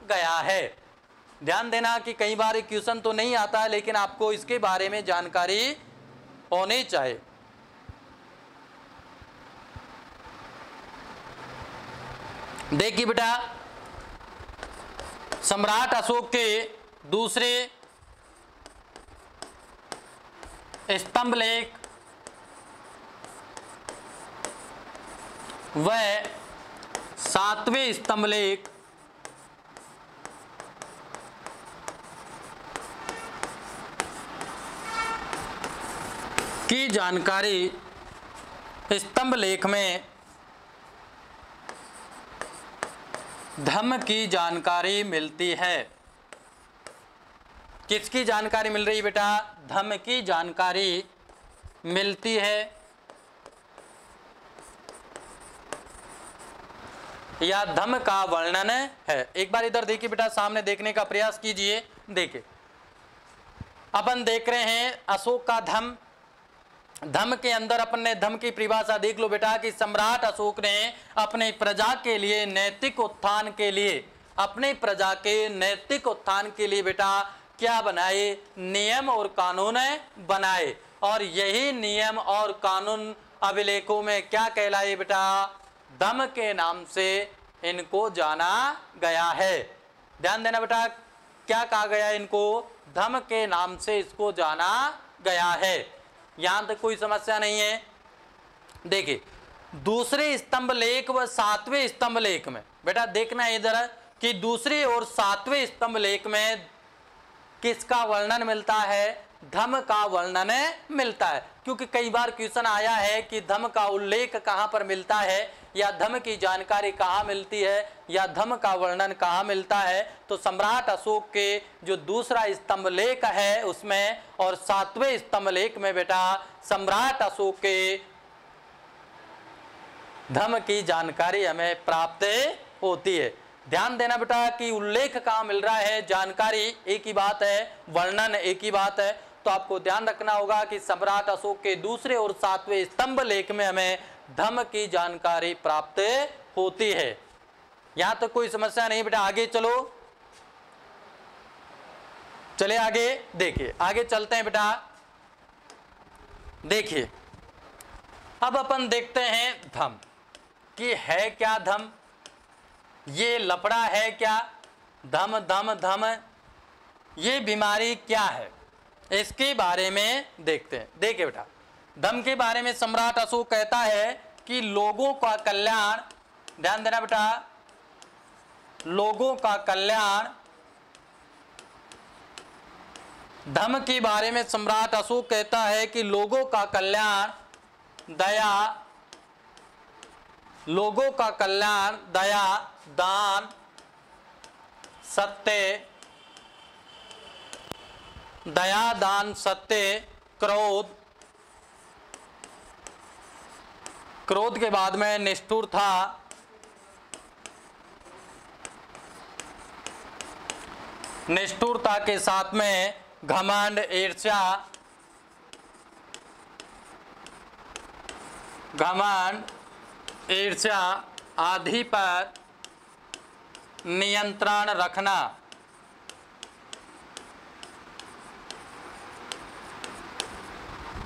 गया है। ध्यान देना कि कई बार क्वेश्चन तो नहीं आता, लेकिन आपको इसके बारे में जानकारी होनी चाहिए। देखिए बेटा, सम्राट अशोक के दूसरे स्तंभ लेख वह 7वें स्तंभ लेख की जानकारी स्तंभ लेख में धम की जानकारी मिलती है। किसकी जानकारी मिल रही है बेटा? धम की जानकारी मिलती है या धम का वर्णन है। एक बार इधर देखिए बेटा, सामने देखने का प्रयास कीजिए। देखिए, अपन देख रहे हैं अशोक का धम। धम के अंदर अपन ने धम की परिभाषा देख लो बेटा कि सम्राट अशोक ने अपने प्रजा के लिए नैतिक उत्थान के लिए, अपने प्रजा के नैतिक उत्थान के लिए बेटा क्या बनाए? नियम और कानून बनाए। और यही नियम और कानून अभिलेखों में क्या कहलाए बेटा? धम के नाम से इनको जाना गया है। ध्यान देना बेटा, क्या कहा गया? इनको धम के नाम से इसको जाना गया है। यहां तक कोई समस्या नहीं है। देखिए, दूसरे स्तंभ लेख व 7वें स्तंभ लेख में बेटा देखना इधर कि दूसरे और 7वें स्तंभ लेख में किसका वर्णन मिलता है? धम का वर्णन मिलता है। क्योंकि कई बार क्वेश्चन आया है कि धम का उल्लेख कहां पर मिलता है, या धम की जानकारी कहां मिलती है, या धम का वर्णन कहां मिलता है। तो सम्राट अशोक के जो दूसरा स्तंभ लेख है उसमें और 7वें स्तंभ लेख में बेटा सम्राट अशोक के धम की जानकारी हमें प्राप्त होती है। ध्यान देना बेटा कि उल्लेख कहां मिल रहा है, जानकारी एक ही बात है, वर्णन एक ही बात है। तो आपको ध्यान रखना होगा कि सम्राट अशोक के दूसरे और 7वें स्तंभ लेख में हमें धम की जानकारी प्राप्त होती है। यहां तो कोई समस्या नहीं बेटा। आगे चलो, चले आगे। देखिए, आगे चलते हैं बेटा। देखिए, अब अपन देखते हैं धम कि है क्या धम, ये लफड़ा है क्या? धम धम धम, ये बीमारी क्या है, इसके बारे में देखते हैं। देखिए बेटा, धम के बारे में सम्राट अशोक कहता है कि लोगों का कल्याण, ध्यान देना बेटा, लोगों का कल्याण, धम के बारे में सम्राट अशोक कहता है कि लोगों का कल्याण, दया, लोगों का कल्याण, दया, दान, सत्य, दया, दान, सत्य, क्रोध, क्रोध के बाद में निष्ठुरता, निष्ठुरता के साथ में घमंड, ईर्ष्या, घमंड, ईर्ष्या आदि पर नियंत्रण रखना।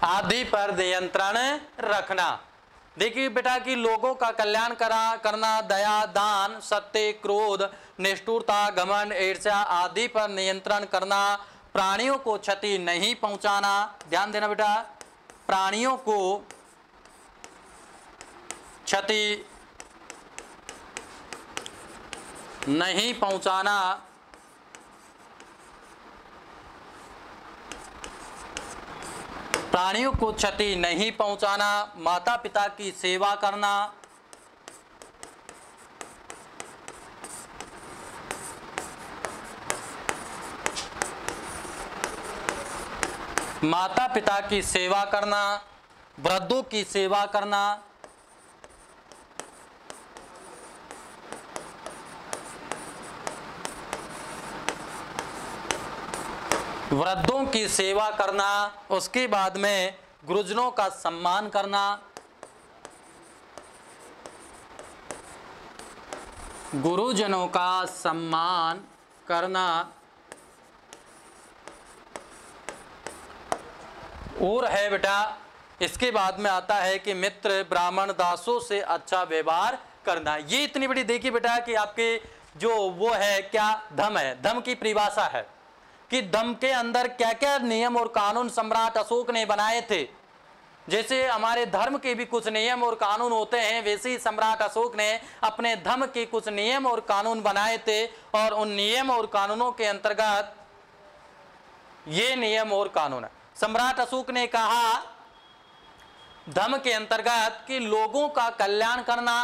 आदि पर नियंत्रण रखना। देखिए बेटा कि लोगों का कल्याण करना, दया, दान, सत्य, क्रोध, निष्ठुरता, घमंड, ईर्ष्या आदि पर नियंत्रण करना, प्राणियों को क्षति नहीं पहुंचाना। ध्यान देना बेटा, प्राणियों को क्षति नहीं पहुंचाना, प्राणियों को क्षति नहीं पहुंचाना, माता पिता की सेवा करना, माता पिता की सेवा करना, वृद्धों की सेवा करना, वृद्धों की सेवा करना, उसके बाद में गुरुजनों का सम्मान करना, गुरुजनों का सम्मान करना, और है बेटा इसके बाद में आता है कि मित्र, ब्राह्मण, दासों से अच्छा व्यवहार करना। ये इतनी बड़ी देखिए बेटा कि आपके जो वो है क्या धम है, धम की परिभाषा है कि धम के अंदर क्या क्या नियम और कानून सम्राट अशोक ने बनाए थे। जैसे हमारे धर्म के भी कुछ नियम और कानून होते हैं, वैसे ही सम्राट अशोक ने अपने धर्म के कुछ नियम और कानून बनाए थे, और उन नियम और कानूनों के अंतर्गत ये नियम और कानून है। सम्राट अशोक ने कहा धर्म के अंतर्गत कि लोगों का कल्याण करना,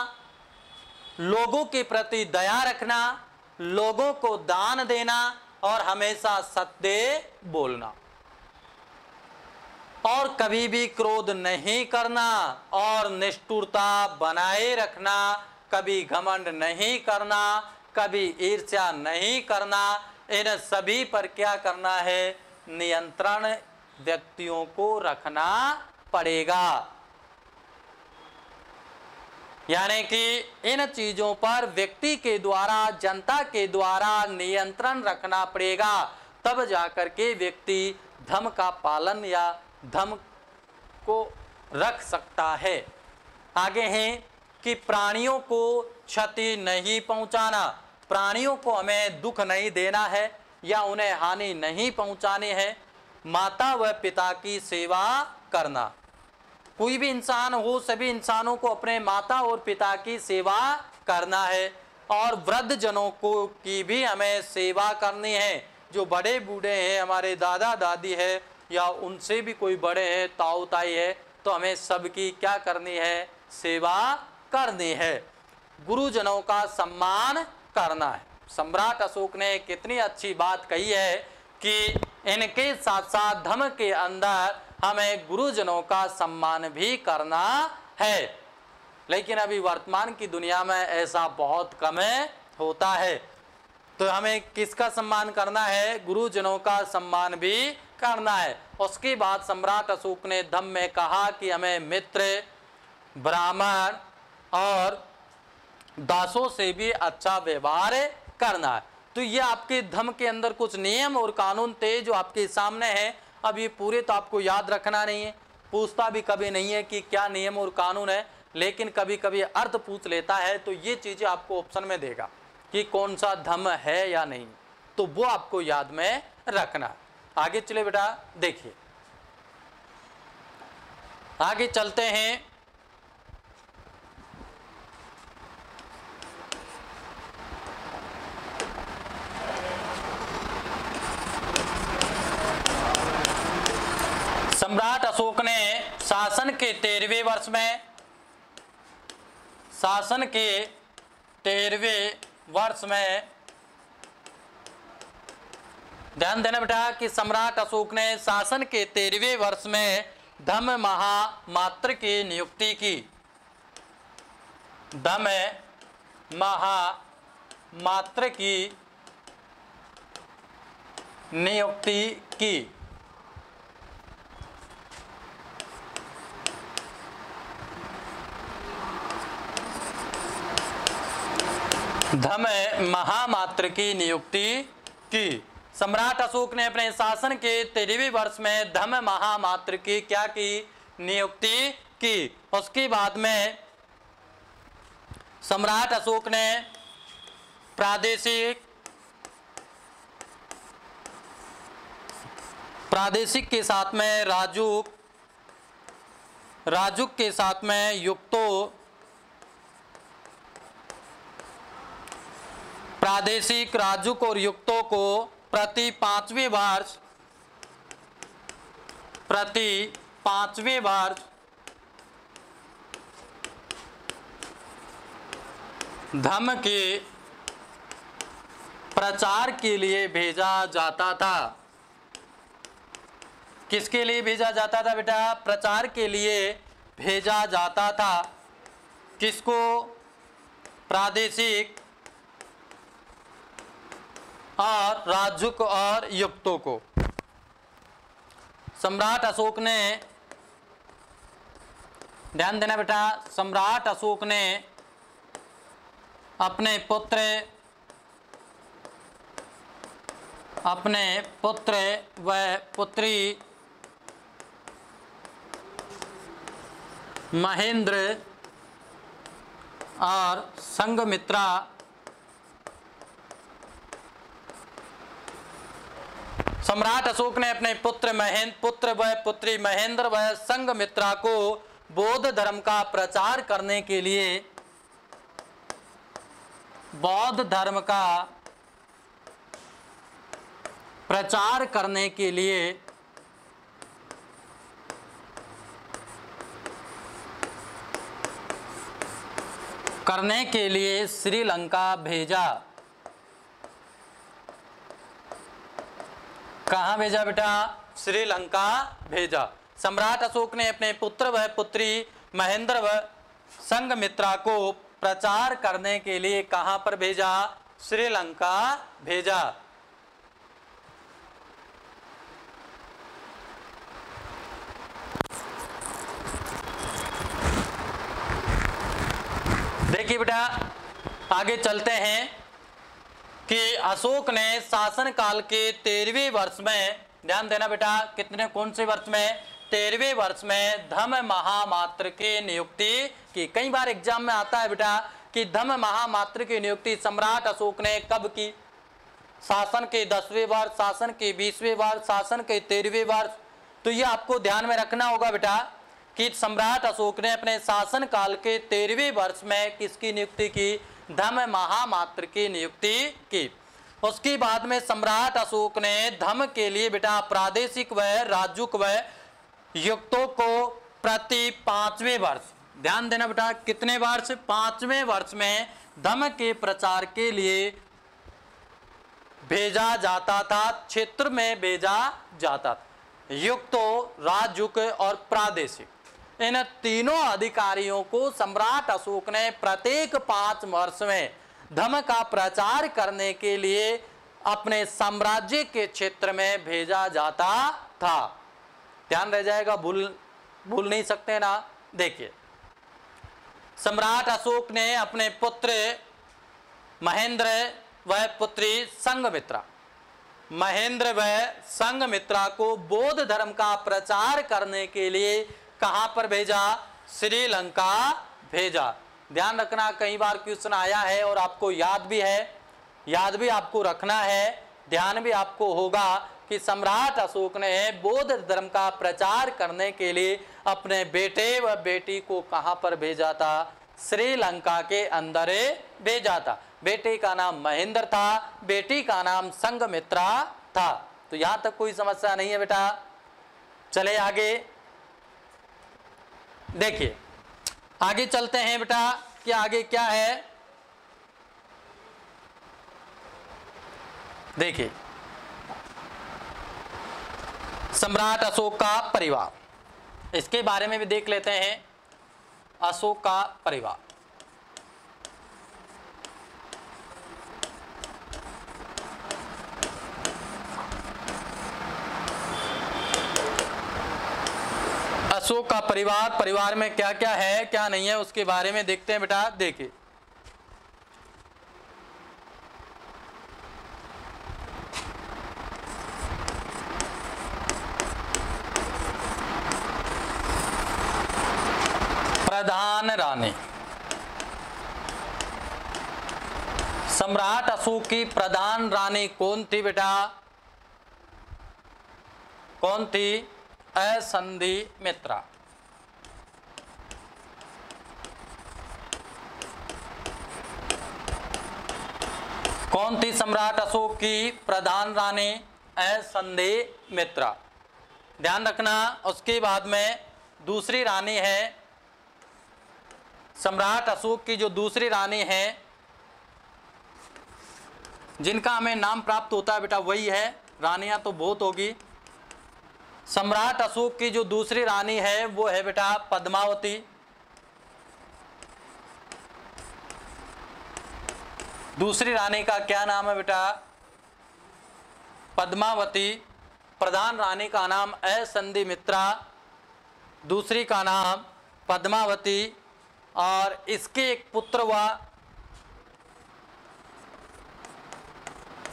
लोगों के प्रति दया रखना, लोगों को दान देना और हमेशा सत्य बोलना, और कभी भी क्रोध नहीं करना, और निष्ठुरता बनाए रखना, कभी घमंड नहीं करना, कभी ईर्ष्या नहीं करना। इन सभी पर क्या करना है, नियंत्रण व्यक्तियों को रखना पड़ेगा। यानी कि इन चीजों पर व्यक्ति के द्वारा, जनता के द्वारा नियंत्रण रखना पड़ेगा, तब जाकर के व्यक्ति धर्म का पालन या धर्म को रख सकता है। आगे हैं कि प्राणियों को क्षति नहीं पहुंचाना, प्राणियों को हमें दुख नहीं देना है या उन्हें हानि नहीं पहुंचानी है। माता व पिता की सेवा करना, कोई भी इंसान हो, सभी इंसानों को अपने माता और पिता की सेवा करना है, और वृद्ध जनों को की भी हमें सेवा करनी है। जो बड़े बूढ़े हैं, हमारे दादा दादी है, या उनसे भी कोई बड़े हैं, ताऊ ताई है, तो हमें सबकी क्या करनी है, सेवा करनी है। गुरुजनों का सम्मान करना है। सम्राट अशोक ने कितनी अच्छी बात कही है कि इनके साथ साथ धर्म के अंदर हमें गुरुजनों का सम्मान भी करना है। लेकिन अभी वर्तमान की दुनिया में ऐसा बहुत कम होता है। तो हमें किसका सम्मान करना है, गुरुजनों का सम्मान भी करना है। उसके बाद सम्राट अशोक ने धम्म में कहा कि हमें मित्र, ब्राह्मण और दासों से भी अच्छा व्यवहार करना है। तो ये आपके धम्म के अंदर कुछ नियम और कानून थे जो आपके सामने हैं। अब ये पूरे तो आपको याद रखना नहीं है, पूछता भी कभी नहीं है कि क्या नियम और कानून है, लेकिन कभी कभी अर्थ पूछ लेता है, तो ये चीज़ें आपको ऑप्शन में देगा कि कौन सा धम्म है या नहीं, तो वो आपको याद में रखना। आगे चले बेटा, देखिए आगे चलते हैं। सम्राट अशोक ने शासन के 13वें वर्ष में, शासन के 13वें वर्ष में, ध्यान देना बेटा कि सम्राट अशोक ने शासन के 13वें वर्ष में धम्म महामात्र की नियुक्ति की। धम्म महामात्र की नियुक्ति की। धम महामात्र की नियुक्ति की। सम्राट अशोक ने अपने शासन के 13वें वर्ष में धम महामात्र की क्या की? नियुक्ति की। उसके बाद में सम्राट अशोक ने प्रादेशिक के साथ में राजुक के साथ में युक्तों, प्रादेशिक राजुक और युक्तों को प्रति पांचवें वर्ष धम के प्रचार के लिए भेजा जाता था। किसके लिए भेजा जाता था बेटा? प्रचार के लिए भेजा जाता था। किसको? प्रादेशिक और राजुक और युक्तों को। सम्राट अशोक ने, ध्यान देना बेटा, सम्राट अशोक ने अपने पुत्र व पुत्री महेंद्र और संघमित्रा सम्राट अशोक ने अपने पुत्र व पुत्री महेंद्र व संघमित्रा को बौद्ध धर्म का प्रचार करने के लिए श्रीलंका भेजा। कहाँ भेजा बेटा? श्रीलंका भेजा। सम्राट अशोक ने अपने पुत्र व पुत्री महेंद्र व संघमित्रा को प्रचार करने के लिए कहाँ पर भेजा? श्रीलंका भेजा। देखिए बेटा, आगे चलते हैं कि अशोक ने शासन काल के 13वें वर्ष में, ध्यान देना बेटा, कौन से वर्ष में? 13वें वर्ष में धम महामात्र की नियुक्ति की। कई बार एग्जाम में आता है बेटा कि धम महामात्र की नियुक्ति सम्राट अशोक ने कब की? शासन के 10वें वर्ष, शासन के 20वें वर्ष, शासन के 13वें वर्ष। तो ये आपको ध्यान में रखना होगा बेटा कि सम्राट अशोक ने अपने शासन काल के 13वें वर्ष में किसकी नियुक्ति की? धम महामात्र की नियुक्ति की। उसके बाद में सम्राट अशोक ने धम के लिए बेटा प्रादेशिक व राजुक व युक्तों को प्रति 5वें वर्ष, ध्यान देना बेटा, कितने वर्ष? 5वें वर्ष में धम के प्रचार के लिए भेजा जाता था, क्षेत्र में भेजा जाता था। युक्तों, राजुक और प्रादेशिक, इन तीनों अधिकारियों को सम्राट अशोक ने प्रत्येक 5 वर्ष में धम का प्रचार करने के लिए अपने साम्राज्य के क्षेत्र में भेजा जाता था। ध्यान रह जाएगा, भूल नहीं सकते ना। देखिए, सम्राट अशोक ने अपने पुत्र महेंद्र व पुत्री संघमित्रा को बौद्ध धर्म का प्रचार करने के लिए कहां पर भेजा? श्रीलंका भेजा। ध्यान रखना, कई बार क्वेश्चन आया है और आपको याद भी आपको रखना है, ध्यान भी आपको होगा कि सम्राट अशोक ने बौद्ध धर्म का प्रचार करने के लिए अपने बेटे व बेटी को कहां पर भेजा था? श्रीलंका के अंदर भेजा था। बेटे का नाम महेंद्र था, बेटी का नाम संघमित्रा था। तो यहां तक कोई समस्या नहीं है बेटा। चले आगे, देखिए आगे चलते हैं बेटा कि आगे क्या है। देखिए, सम्राट अशोक का परिवार, इसके बारे में भी देख लेते हैं। अशोक का परिवार, अशोक का परिवार में क्या क्या है क्या नहीं है उसके बारे में देखते हैं बेटा। देखिए, प्रधान रानी। सम्राट अशोक की प्रधान रानी कौन थी बेटा? कौन थी? असंधिमित्रा। कौन थी सम्राट अशोक की प्रधान रानी? असंधिमित्रा। ध्यान रखना। उसके बाद में दूसरी रानी है सम्राट अशोक की, जो दूसरी रानी है जिनका हमें नाम प्राप्त होता है बेटा, वही है, रानियां तो बहुत होगी। सम्राट अशोक की जो दूसरी रानी है वो है बेटा पद्मावती। दूसरी रानी का क्या नाम है बेटा? पद्मावती। प्रधान रानी का नाम असंधिमित्रा, दूसरी का नाम पद्मावती, और इसके एक पुत्र हुआ,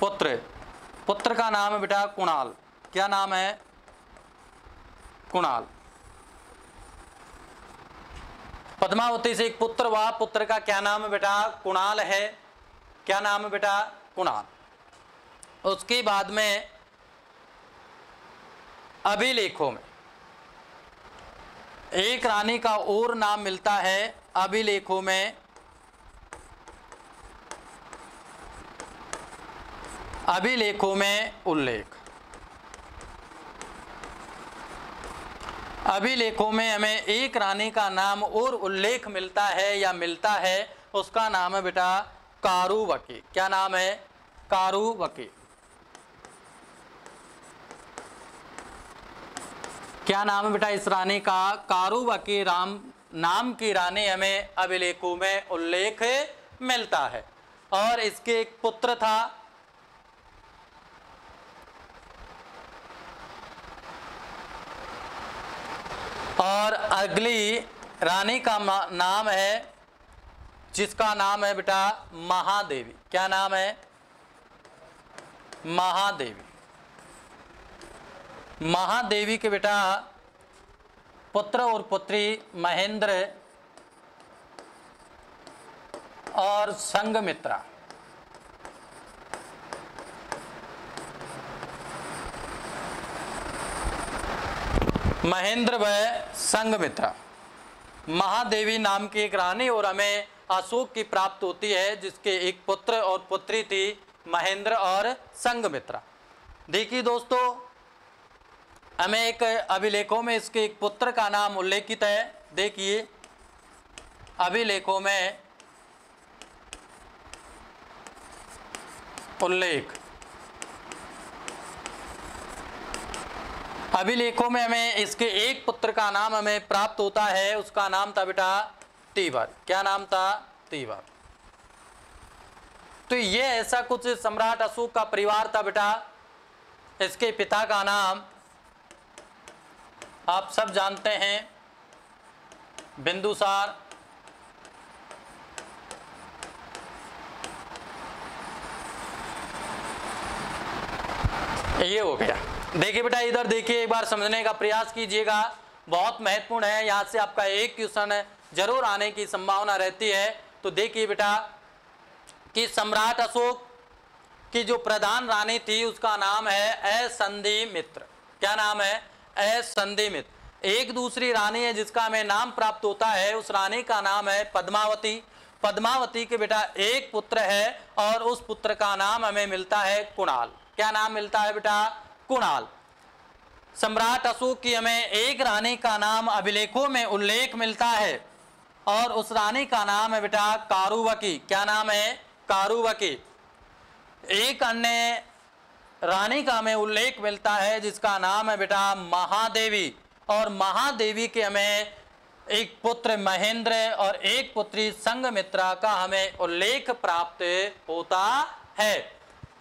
पुत्र का नाम है बेटा कुणाल। क्या नाम है? कुणाल। पद्मावती से एक पुत्र हुआ, पुत्र का क्या नाम है बेटा? कुणाल है। क्या नाम है बेटा? कुणाल। उसके बाद में अभिलेखों में एक रानी का और नाम मिलता है अभिलेखों में। अभिलेखों में उल्लेख। अभिलेखों में हमें एक रानी का नाम और उल्लेख मिलता है या मिलता है, उसका नाम है बेटा कारुवकी। क्या नाम है? कारुवकी। क्या नाम है बेटा इस रानी का? कारुवकी नाम की रानी हमें अभिलेखों में उल्लेख मिलता है। और इसके एक पुत्र था, और अगली रानी का नाम है जिसका नाम है बेटा महादेवी। क्या नाम है? महादेवी। महादेवी के बेटा पुत्र और पुत्री महेंद्र और संघमित्रा। महेंद्र व संघमित्रा। महादेवी नाम की एक रानी और हमें अशोक की प्राप्त होती है, जिसके एक पुत्र और पुत्री थी महेंद्र और संघमित्रा। देखिए दोस्तों, हमें एक अभिलेखों में इसके एक पुत्र का नाम उल्लेखित है। देखिए अभिलेखों में उल्लेख। अभिलेखों में हमें इसके एक पुत्र का नाम हमें प्राप्त होता है, उसका नाम था बेटा तीवर। क्या नाम था? तीवर। तो ये ऐसा कुछ सम्राट अशोक का परिवार था बेटा। इसके पिता का नाम आप सब जानते हैं, बिंदुसार। ये हो गया। देखिए बेटा, इधर देखिए, एक बार समझने का प्रयास कीजिएगा, बहुत महत्वपूर्ण है। यहाँ से आपका एक क्वेश्चन जरूर आने की संभावना रहती है। तो देखिए बेटा कि सम्राट अशोक की जो प्रधान रानी थी उसका नाम है असंधिमित्र। क्या नाम है? असंधिमित्र। एक दूसरी रानी है जिसका हमें नाम प्राप्त होता है, उस रानी का नाम है पद्मावती। पद्मावती के बेटा एक पुत्र है और उस पुत्र का नाम हमें मिलता है कुणाल। क्या नाम मिलता है बेटा? कुणाल। सम्राट अशोक की हमें एक रानी का नाम अभिलेखों में उल्लेख मिलता है और उस रानी का नाम है बेटा कारुवकी। क्या नाम है? कारुवकी। एक अन्य रानी का हमें उल्लेख मिलता है जिसका नाम है बेटा महादेवी, और महादेवी के हमें एक पुत्र महेंद्र और एक पुत्री संघमित्रा का हमें उल्लेख प्राप्त होता है।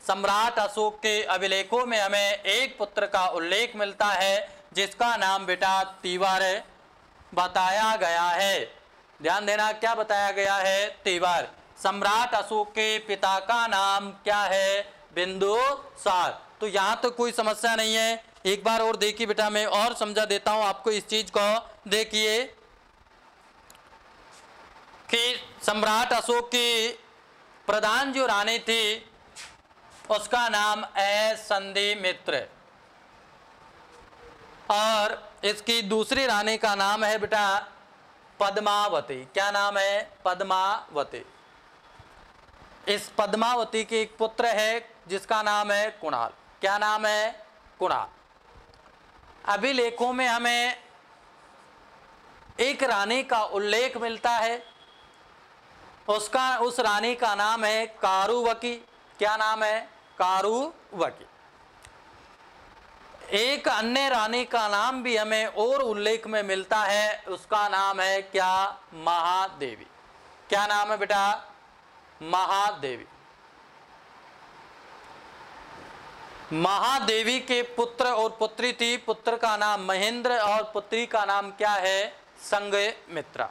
सम्राट अशोक के अभिलेखों में हमें एक पुत्र का उल्लेख मिलता है जिसका नाम बेटा तीवर बताया गया है। ध्यान देना, क्या बताया गया है? तीवर। सम्राट अशोक के पिता का नाम क्या है? बिंदुसार। तो यहाँ तो कोई समस्या नहीं है। एक बार और देखिए बेटा, मैं और समझा देता हूँ आपको इस चीज को। देखिए कि सम्राट अशोक की प्रधान जो रानी थी उसका नाम है संधिमित्र, और इसकी दूसरी रानी का नाम है बेटा पद्मावती। क्या नाम है? पद्मावती। इस पद्मावती के एक पुत्र है जिसका नाम है कुणाल। क्या नाम है? कुणाल। अभिलेखों में हमें एक रानी का उल्लेख मिलता है, उस रानी का नाम है कारुवकी। क्या नाम है? कारुवकी। एक अन्य रानी का नाम भी हमें और उल्लेख में मिलता है, उसका नाम है क्या? महादेवी। क्या नाम है बेटा? महादेवी। महादेवी के पुत्र और पुत्री थी, पुत्र का नाम महेंद्र और पुत्री का नाम क्या है? संघमित्रा।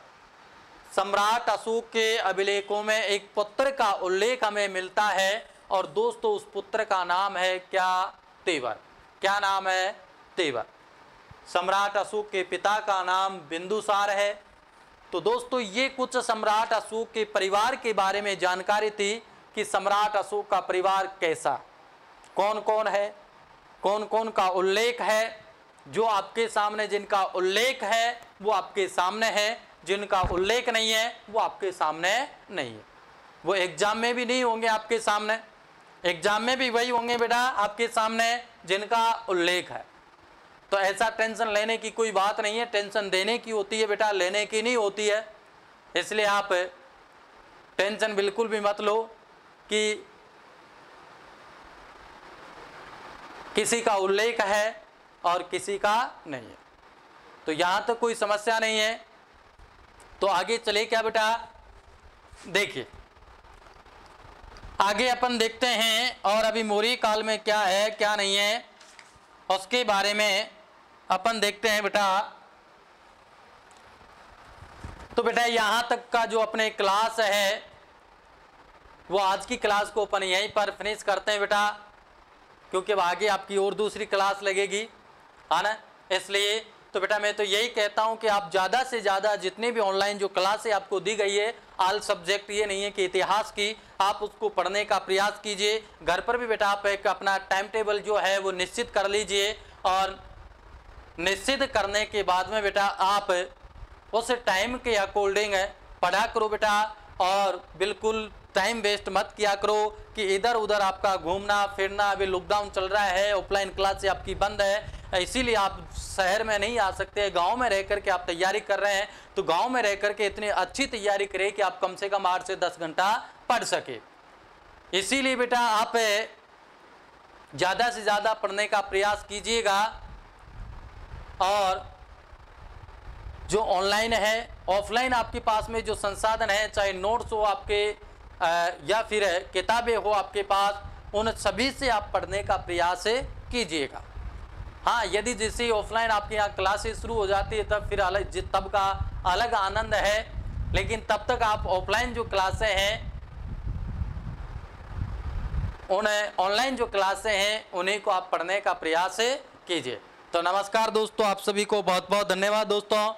सम्राट अशोक के अभिलेखों में एक पुत्र का उल्लेख हमें मिलता है, और दोस्तों उस पुत्र का नाम है क्या? तेवर। क्या नाम है? तेवर। सम्राट अशोक के पिता का नाम बिंदुसार है। तो दोस्तों ये कुछ सम्राट अशोक के परिवार के बारे में जानकारी थी कि सम्राट अशोक का परिवार कैसा, कौन कौन है, कौन कौन का उल्लेख है। जो आपके सामने जिनका उल्लेख है वो आपके सामने है, जिनका उल्लेख नहीं है वो आपके सामने नहीं है। वो एग्जाम में भी नहीं होंगे आपके सामने, एग्जाम में भी वही होंगे बेटा आपके सामने जिनका उल्लेख है। तो ऐसा टेंशन लेने की कोई बात नहीं है, टेंशन देने की होती है बेटा, लेने की नहीं होती है। इसलिए आप टेंशन बिल्कुल भी मत लो कि किसी का उल्लेख है और किसी का नहीं है। तो यहाँ तक कोई समस्या नहीं है। तो आगे चले क्या बेटा? देखिए आगे अपन देखते हैं, और अभी मौर्य काल में क्या है क्या नहीं है उसके बारे में अपन देखते हैं बेटा। तो बेटा यहाँ तक का जो अपने क्लास है वो आज की क्लास को अपन यहीं पर फिनिश करते हैं बेटा, क्योंकि अब आगे आपकी और दूसरी क्लास लगेगी, है ना। इसलिए तो बेटा मैं तो यही कहता हूँ कि आप ज़्यादा से ज़्यादा जितने भी ऑनलाइन जो क्लासें आपको दी गई है, ऑल सब्जेक्ट, ये नहीं है कि इतिहास की, आप उसको पढ़ने का प्रयास कीजिए। घर पर भी बेटा आप एक अपना टाइम टेबल जो है वो निश्चित कर लीजिए, और निश्चित करने के बाद में बेटा आप उस टाइम के अकॉर्डिंग पढ़ा करो बेटा, और बिल्कुल टाइम वेस्ट मत किया करो कि इधर उधर आपका घूमना फिरना। अभी लॉकडाउन चल रहा है, ऑफलाइन क्लास से आपकी बंद है, इसीलिए आप शहर में नहीं आ सकते, गांव में रह कर के आप तैयारी कर रहे हैं। तो गांव में रह कर के इतनी अच्छी तैयारी करें कि आप कम से कम 8 से 10 घंटा पढ़ सके। इसीलिए बेटा आप ज़्यादा से ज़्यादा पढ़ने का प्रयास कीजिएगा, और जो ऑनलाइन है ऑफलाइन आपके पास में जो संसाधन है, चाहे नोट्स हो आपके या फिर किताबें हो आपके पास, उन सभी से आप पढ़ने का प्रयास कीजिएगा। हाँ, यदि जैसे ऑफलाइन आपके यहाँ क्लासेस शुरू हो जाती है तब फिर तब का अलग आनंद है, लेकिन तब तक आप ऑफलाइन जो क्लासें हैं उन ऑनलाइन जो क्लासें हैं उन्हीं को आप पढ़ने का प्रयास कीजिए। तो नमस्कार दोस्तों, आप सभी को बहुत बहुत धन्यवाद दोस्तों।